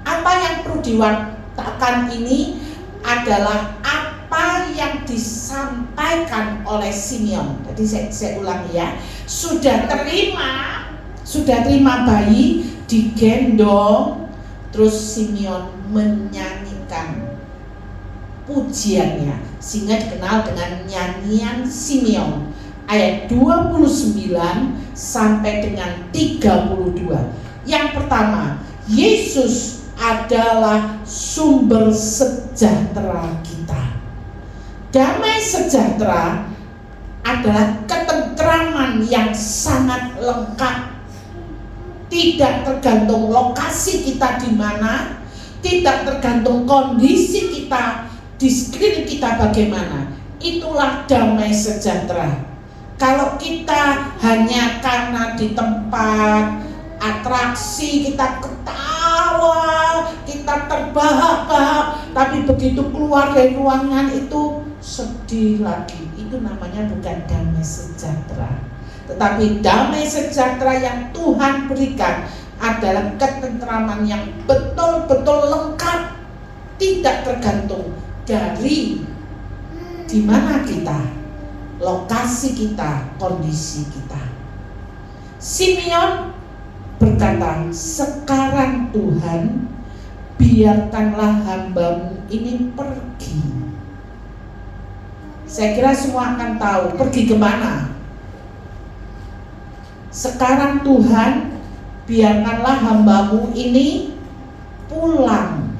Apa yang perlu diwartakan ini adalah apa yang disampaikan oleh Simeon. Jadi saya ulangi ya. Sudah terima bayi, digendong, terus Simeon menyanyikan pujiannya, sehingga dikenal dengan nyanyian Simeon ayat 29 sampai dengan 32. Yang pertama, Yesus adalah sumber sejahtera kita. Damai sejahtera adalah ketentraman yang sangat lengkap. Tidak tergantung lokasi kita di mana, tidak tergantung kondisi kita di sekeliling kita bagaimana. Itulah damai sejahtera. Kalau kita hanya karena di tempat atraksi kita ketawa, kita terbahak-bahak, tapi begitu keluar dari ruangan itu sedih lagi. Itu namanya bukan damai sejahtera. Tetapi damai sejahtera yang Tuhan berikan adalah ketentraman yang betul-betul lengkap, tidak tergantung dari di mana kita, lokasi kita, kondisi kita. Simeon berkata, "Sekarang Tuhan, biarkanlah hamba-Mu ini pergi." Saya kira semua akan tahu pergi kemana. Sekarang Tuhan, biarkanlah hamba-Mu ini pulang.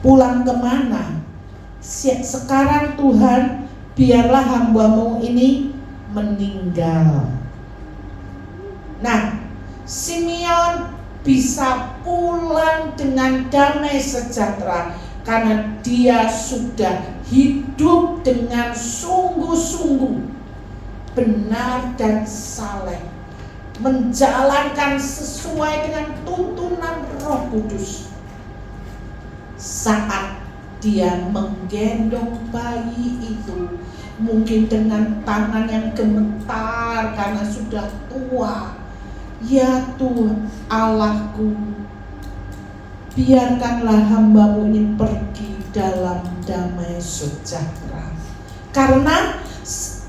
Pulang kemana? Sekarang Tuhan, biarlah hamba-Mu ini meninggal. Nah, Simeon bisa pulang dengan damai sejahtera karena dia sudah hidup dengan sungguh-sungguh benar dan saleh, menjalankan sesuai dengan tuntunan Roh Kudus. Saat dia menggendong bayi itu, mungkin dengan tangan yang gemetar karena sudah tua, "Ya Tuhan Allahku, biarkanlah hamba-Mu ini pergi dalam damai sejahtera." Karena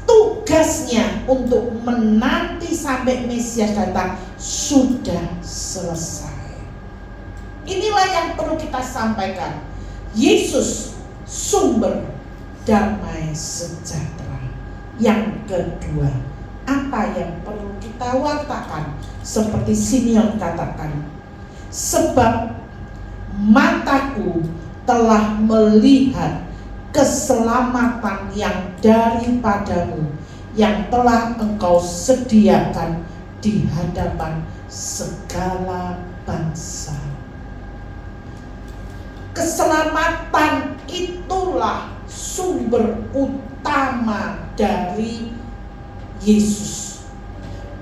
tugasnya untuk menanti sampai Mesias datang sudah selesai. Inilah yang perlu kita sampaikan. Yesus sumber damai sejahtera. Yang kedua, apa yang perlu kita wartakan? Seperti Simeon katakan, sebab mataku telah melihat keselamatan yang daripadamu, yang telah engkau sediakan di hadapan segala bangsa. Keselamatan itulah sumber utama dari Yesus.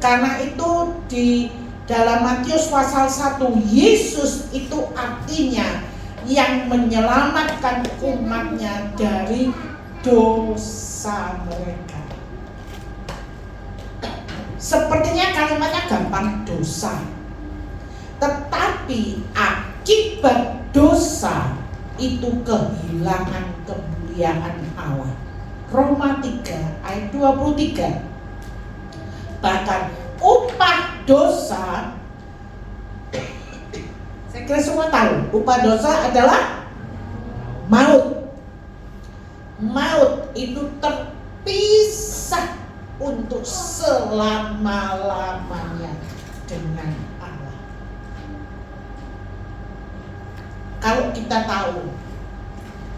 Karena itu di dalam Matius pasal 1, Yesus itu artinya yang menyelamatkan umatnya dari dosa mereka. Sepertinya kalimatnya gampang, dosa. Tetapi akibat dosa itu kehilangan kemuliaan Allah. Roma 3 ayat 23. Bahkan upah dosa, saya kira semua tahu, upah dosa adalah maut. Maut itu terpisah untuk selama-lamanya dengan Allah. Kalau kita tahu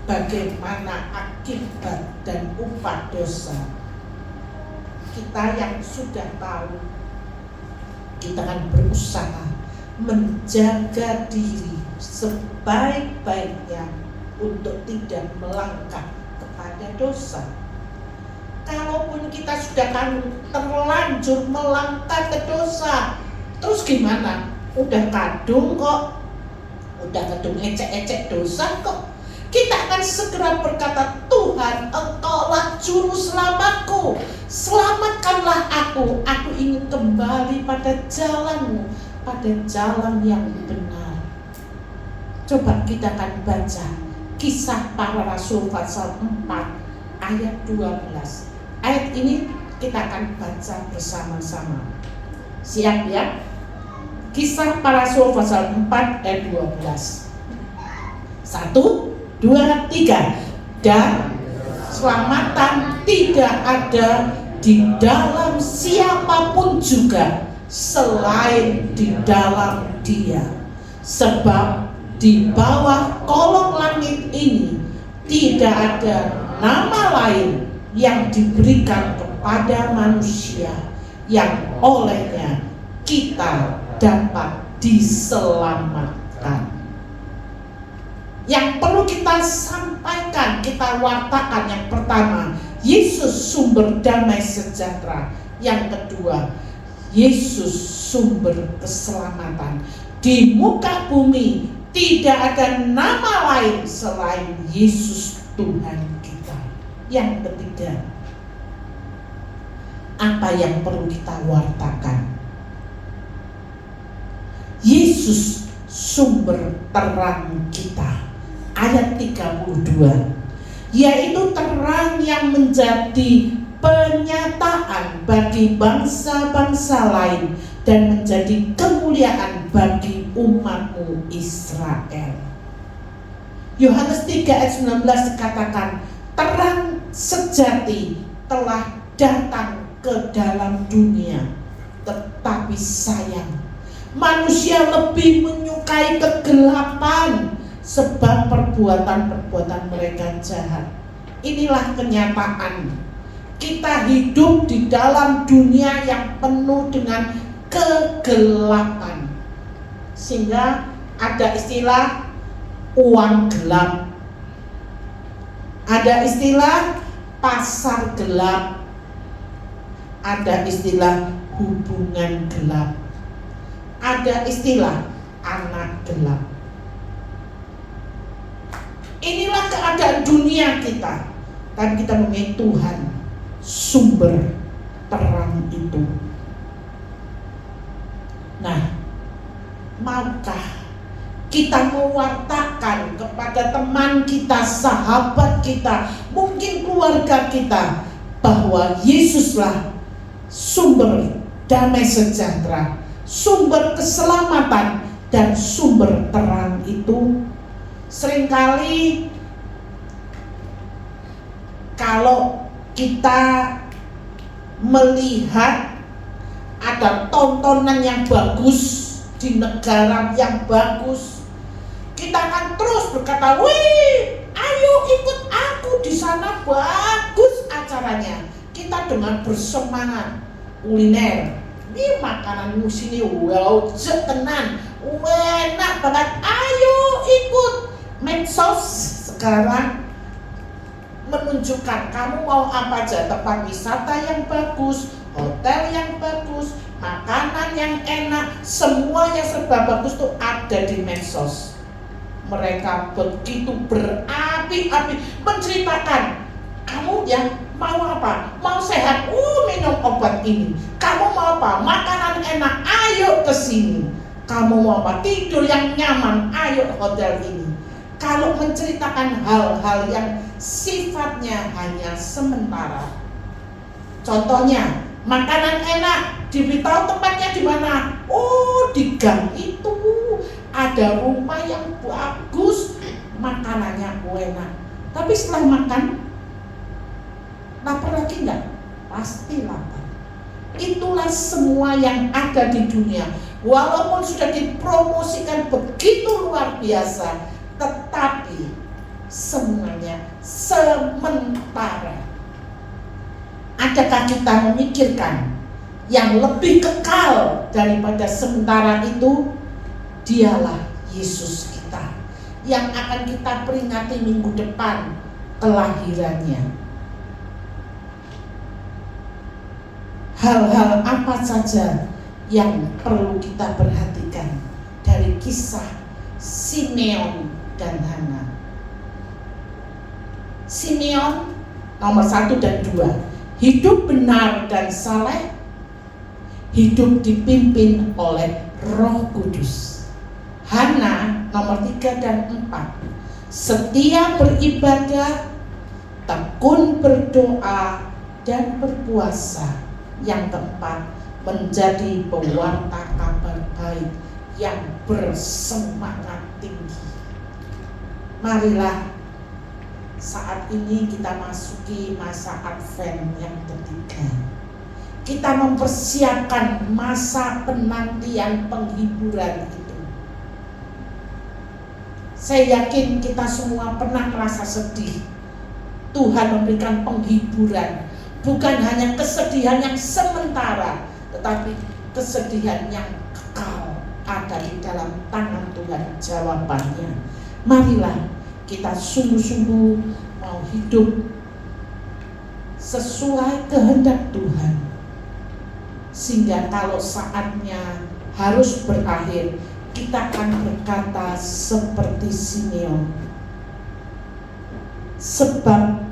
bagaimana akibat dan upah dosa, kita yang sudah tahu, kita akan berusaha menjaga diri sebaik-baiknya untuk tidak melangkah kepada dosa. Kalaupun kita sudah terlanjur melangkah ke dosa, terus gimana? Udah kadung kok, udah kadung ecek-ecek dosa kok. Kita akan segera berkata, Tuhan, Engkaulah juru selamatku, selamatkanlah aku ingin kembali pada jalan-Mu, pada jalan yang benar. Coba kita akan baca Kisah Para Rasul pasal 4 ayat 12. Ayat ini kita akan baca bersama-sama. Siap ya? Kisah Para Rasul pasal 4 ayat 12. 1, 2, 3. Dan keselamatan tidak ada di dalam siapapun juga selain di dalam Dia. Sebab di bawah kolong langit ini tidak ada nama lain yang diberikan kepada manusia yang olehnya kita dapat diselamatkan. Yang perlu kita sampaikan, kita wartakan, yang pertama, Yesus sumber damai sejahtera. Yang kedua, Yesus sumber keselamatan. Di muka bumi tidak ada nama lain selain Yesus Tuhan kita. Yang ketiga, apa yang perlu kita wartakan? Yesus sumber terang kita. Ayat 32, yaitu terang yang menjadi penyataan bagi bangsa-bangsa lain dan menjadi kemuliaan bagi umat-Mu Israel. Yohanes 3 ayat 19 katakan, terang sejati telah datang ke dalam dunia, tetapi sayang, manusia lebih menyukai kegelapan sebab perbuatan-perbuatan mereka jahat. Inilah kenyataan. Kita hidup di dalam dunia yang penuh dengan kegelapan. Sehingga ada istilah uang gelap, ada istilah pasar gelap, ada istilah hubungan gelap, ada istilah anak gelap. Inilah keadaan dunia kita. Dan kita mempunyai Tuhan, sumber terang itu. Nah, maukah kita mewartakan kepada teman kita, sahabat kita, mungkin keluarga kita, bahwa Yesuslah sumber damai sejahtera, sumber keselamatan, dan sumber terang itu? Seringkali kalau kita melihat ada tontonan yang bagus di negara yang bagus, kita akan terus berkata, wih, ayo ikut aku, di sana bagus acaranya. Kita dengan bersemangat kuliner, ini makanan sini wow tenan, enak banget, ayo ikut. Medsos sekarang menunjukkan kamu mau apa aja, tempat wisata yang bagus, hotel yang bagus, makanan yang enak, semuanya serba bagus tuh ada di medsos. Mereka begitu berapi-api menceritakan, kamu yang mau apa? Mau sehat? Minum obat ini. Kamu mau apa? Makanan enak? Ayo ke sini. Kamu mau apa? Tidur yang nyaman? Ayo hotel ini. Kalau menceritakan hal-hal yang sifatnya hanya sementara. Contohnya, makanan enak, diberitahu tempatnya di mana? Di gang itu ada rumah yang bagus, makanannya enak. Tapi setelah makan, lapar lagi enggak? Pasti lapar. Itulah semua yang ada di dunia. Walaupun sudah dipromosikan begitu luar biasa, tetapi semuanya sementara. Adakah kita memikirkan yang lebih kekal daripada sementara itu? Dialah Yesus kita yang akan kita peringati minggu depan kelahirannya. Hal-hal apa saja yang perlu kita perhatikan dari kisah Simeon dan Hana? Simeon nomor 1 dan 2, hidup benar dan saleh, hidup dipimpin oleh Roh Kudus. Hana nomor 3 dan 4, setia beribadah, tekun berdoa dan berpuasa. Yang keempat, menjadi pewarta kabar baik yang bersemangat tinggi. Marilah saat ini kita masuki masa Advent yang ketiga. Kita mempersiapkan masa penantian penghiburan itu. Saya yakin kita semua pernah merasa sedih. Tuhan memberikan penghiburan, bukan hanya kesedihan yang sementara, tetapi kesedihan yang kekal ada di dalam tangan Tuhan jawabannya. Marilah kita sungguh-sungguh mau hidup sesuai kehendak Tuhan, sehingga kalau saatnya harus berakhir, kita akan berkata seperti Simeon, sebab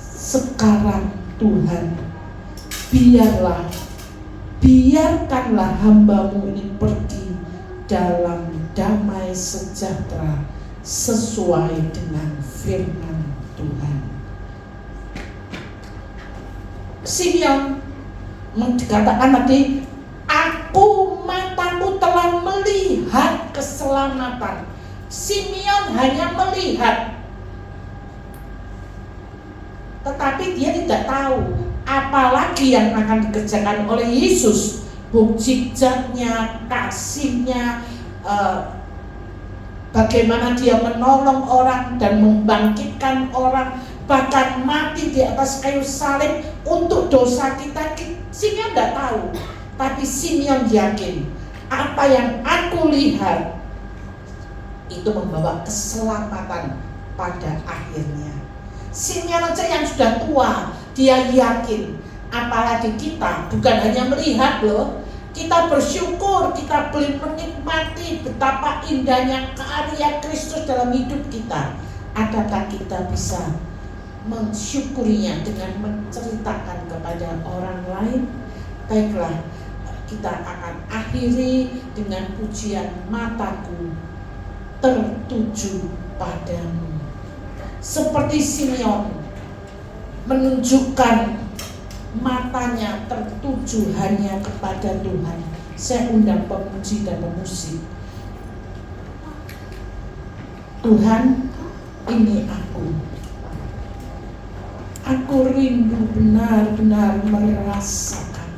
sekarang Tuhan, biarkanlah hamba-Mu ini pergi dalam damai sejahtera sesuai dengan firman Tuhan. Simeon mengatakan tadi, mataku telah melihat keselamatan. Simeon hanya melihat, tetapi dia tidak tahu apalagi yang akan dikerjakan oleh Yesus. Mukjizatnya, kasihnya, bagaimana dia menolong orang dan membangkitkan orang, bahkan mati di atas kayu salib untuk dosa kita. Simeon tidak tahu, tapi Simeon yakin apa yang aku lihat itu membawa keselamatan pada akhirnya. Simeon aja yang sudah tua, dia yakin. Apalagi kita bukan hanya melihat loh, kita bersyukur, kita boleh menikmati betapa indahnya karya Kristus dalam hidup kita. Adakah kita bisa mensyukurinya dengan menceritakan kepada orang lain? Baiklah, kita akan akhiri dengan pujian mataku tertuju padamu. Seperti Simeon menunjukkan matanya tertuju hanya kepada Tuhan. Saya undang pemuji dan pemusik. Tuhan, ini Aku rindu benar-benar merasakan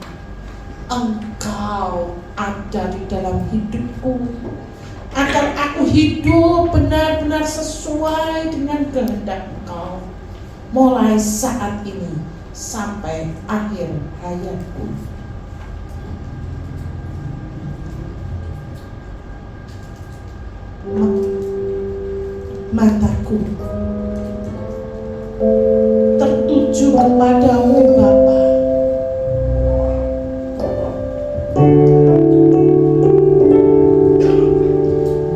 Engkau ada di dalam hidupku, agar aku hidup benar-benar sesuai dengan kehendak Engkau mulai saat ini sampai akhir hayatku. Mataku tertuju kepadamu Bapa.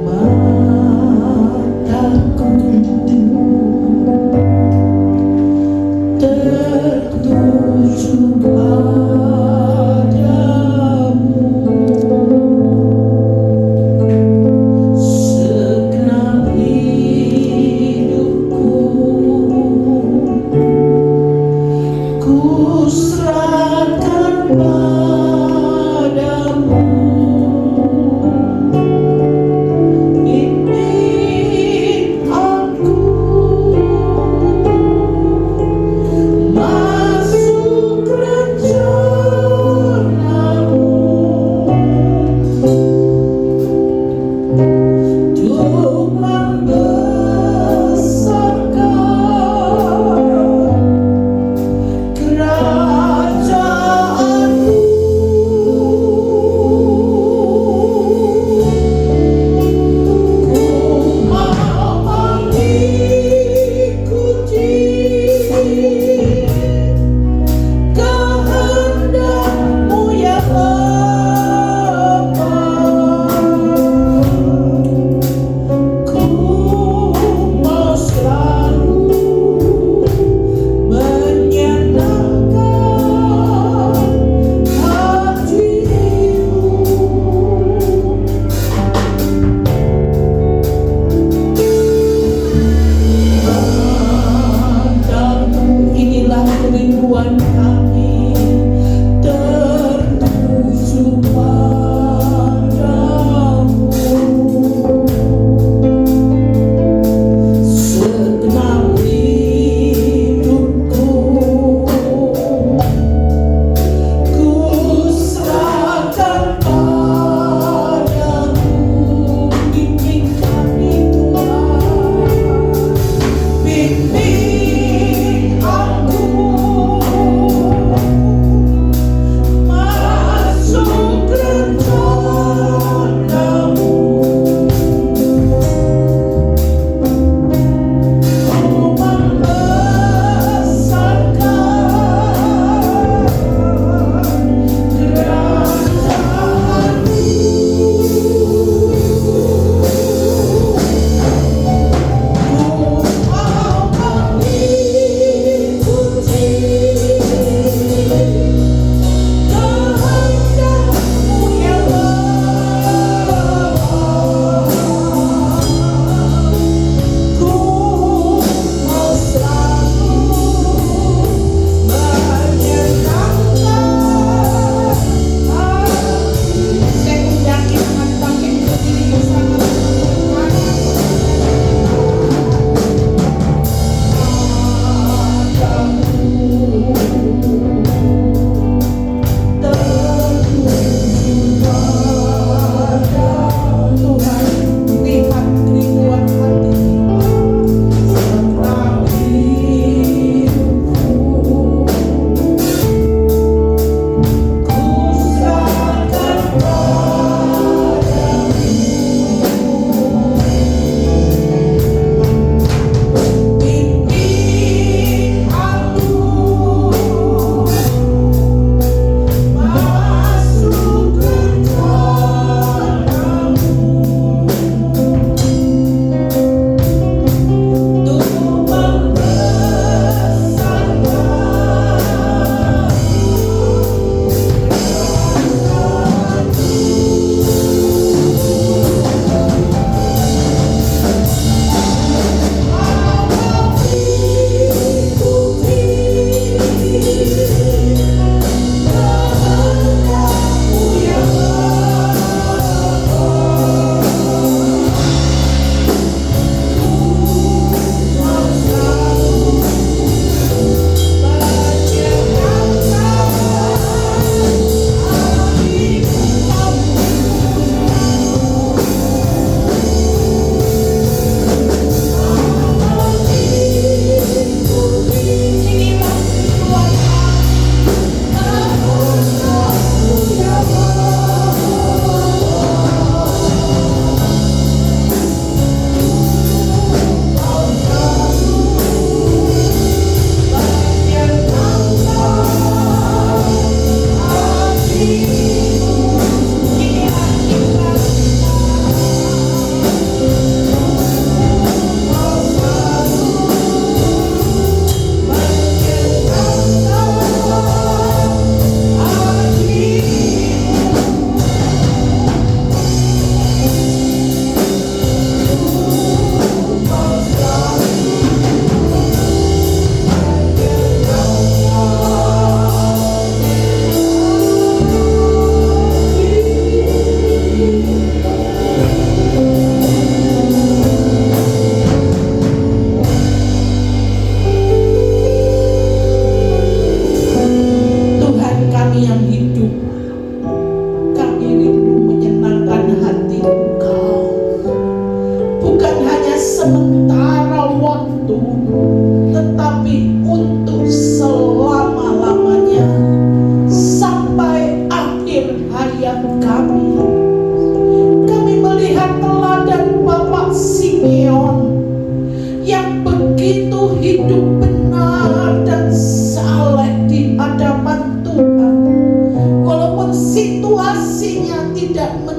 Mataku tertuju padamu, segenap hidupku ku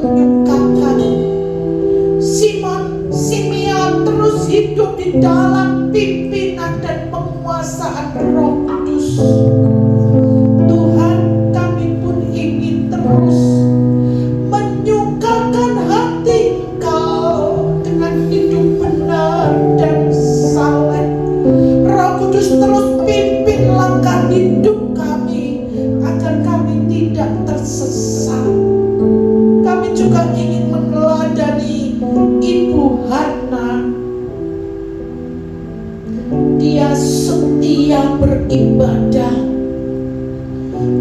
menyukakan. Simeon terus hidup di dalam pimpinan dan penguasaan Roh Kudus. Tuhan, kami pun ingin terus menyukakan hati Engkau dengan hidup benar dan saleh. Roh Kudus terus pimpin langkah hidup kami agar kami tidak tersesat. Kami juga ingin meneladani Ibu Hana. Dia setia beribadah,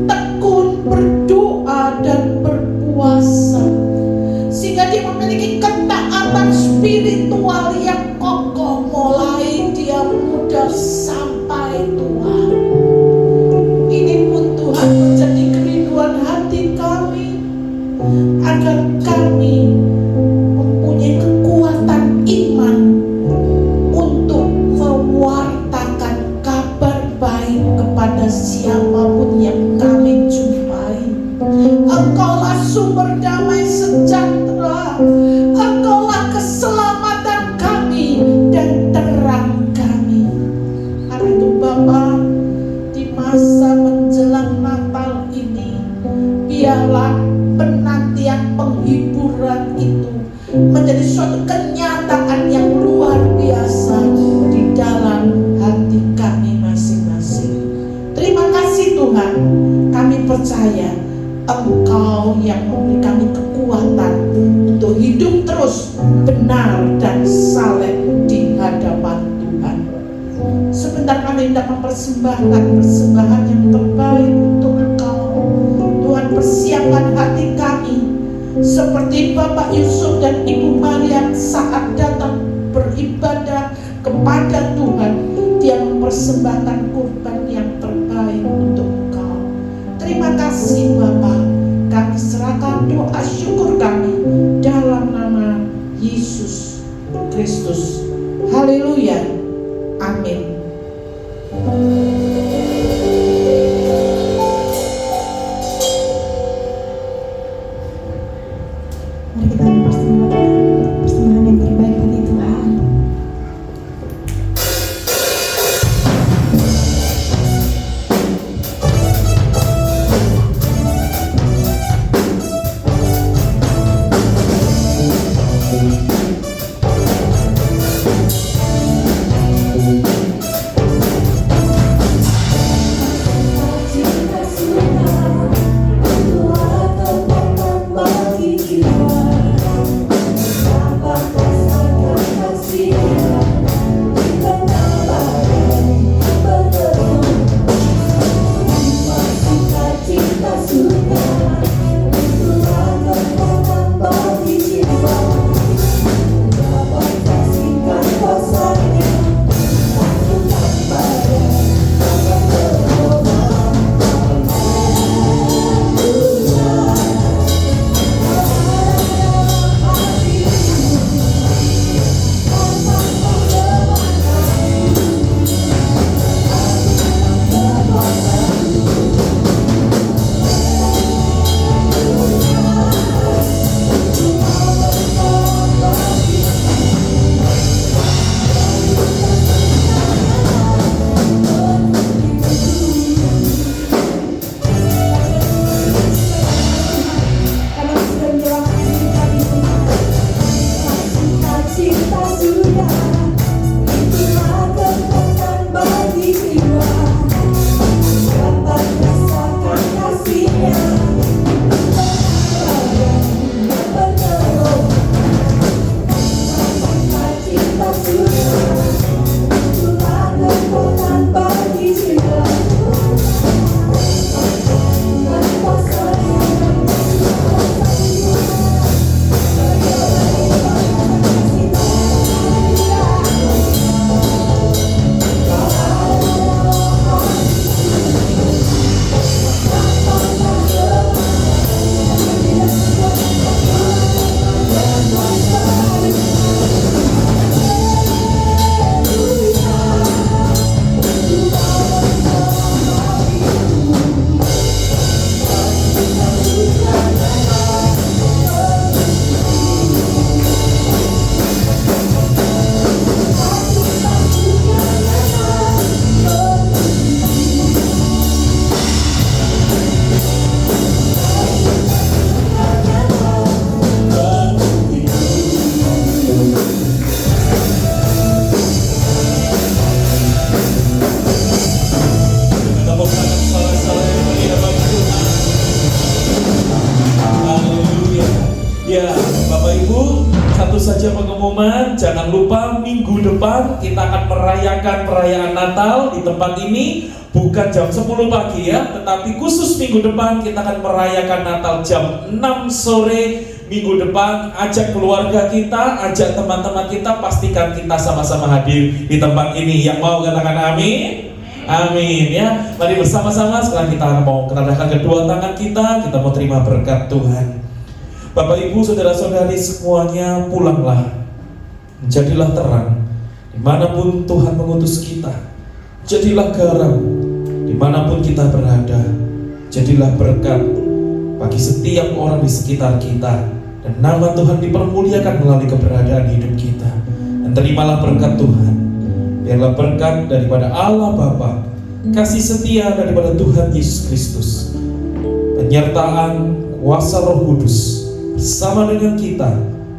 tekun berdoa dan berpuasa, sehingga dia memiliki ketaatan spiritual yang kokoh mulai dia muda sampai tua. Ini pun Tuhan menjadi kerinduan hati kami, agar kami mempunyai kekuatan iman untuk mewartakan kabar baik kepada siapapun yang kami jumpai. Engkaulah sumber damai sejahtera, Engkaulah keselamatan kami dan terang kami. Karena itu Bapa, di masa menjelang Natal ini, biarlah penantian penghiburan itu menjadi suatu kenyataan yang luar biasa di dalam hati kami masing-masing. Terima kasih Tuhan, kami percaya Engkau yang memberi kami kekuatan untuk hidup terus benar dan saleh di hadapan Tuhan. Sebentar kami hendak mempersembahkan persembahan yang terbaik untuk Engkau. Tuhan, persiapkan hati kami seperti Bapak Yusuf dan Ibu Maria saat datang beribadah kepada Tuhan. Dia mempersembahkan kurban yang terbaik untuk Engkau. Terima kasih Bapa, kami serahkan doa syukur kami dalam nama Yesus Kristus. Haleluya, amin. Mari kita mempersembahkan persembahan yang terbaik bagi Tuhan. Bapak Ibu, satu saja pengumuman, jangan lupa minggu depan kita akan merayakan perayaan Natal di tempat ini, bukan jam 10 pagi ya, tetapi khusus minggu depan kita akan merayakan Natal jam 6 sore minggu depan. Ajak keluarga kita, ajak teman-teman kita, pastikan kita sama-sama hadir di tempat ini. Yang mau katakan amin? Amin ya. Mari bersama-sama sekarang kita mau menadahkan kedua tangan kita mau terima berkat Tuhan. Bapak Ibu, saudara-saudari semuanya, pulanglah, jadilah terang dimanapun Tuhan mengutus kita, jadilah garam dimanapun kita berada, jadilah berkat bagi setiap orang di sekitar kita, dan nama Tuhan dipermuliakan melalui keberadaan hidup kita. Dan terimalah berkat Tuhan, biarlah berkat daripada Allah Bapa, kasih setia daripada Tuhan Yesus Kristus, penyertaan kuasa Roh Kudus bersama dengan kita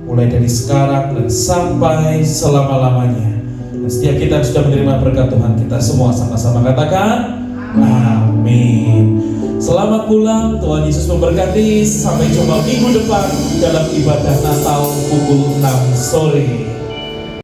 mulai dari sekarang dan sampai selama-lamanya. Dan setiap kita sudah menerima berkat Tuhan, kita semua sama-sama katakan amin. Selamat pulang, Tuhan Yesus memberkati. Sampai jumpa minggu depan dalam ibadah Natal pukul 6 sore.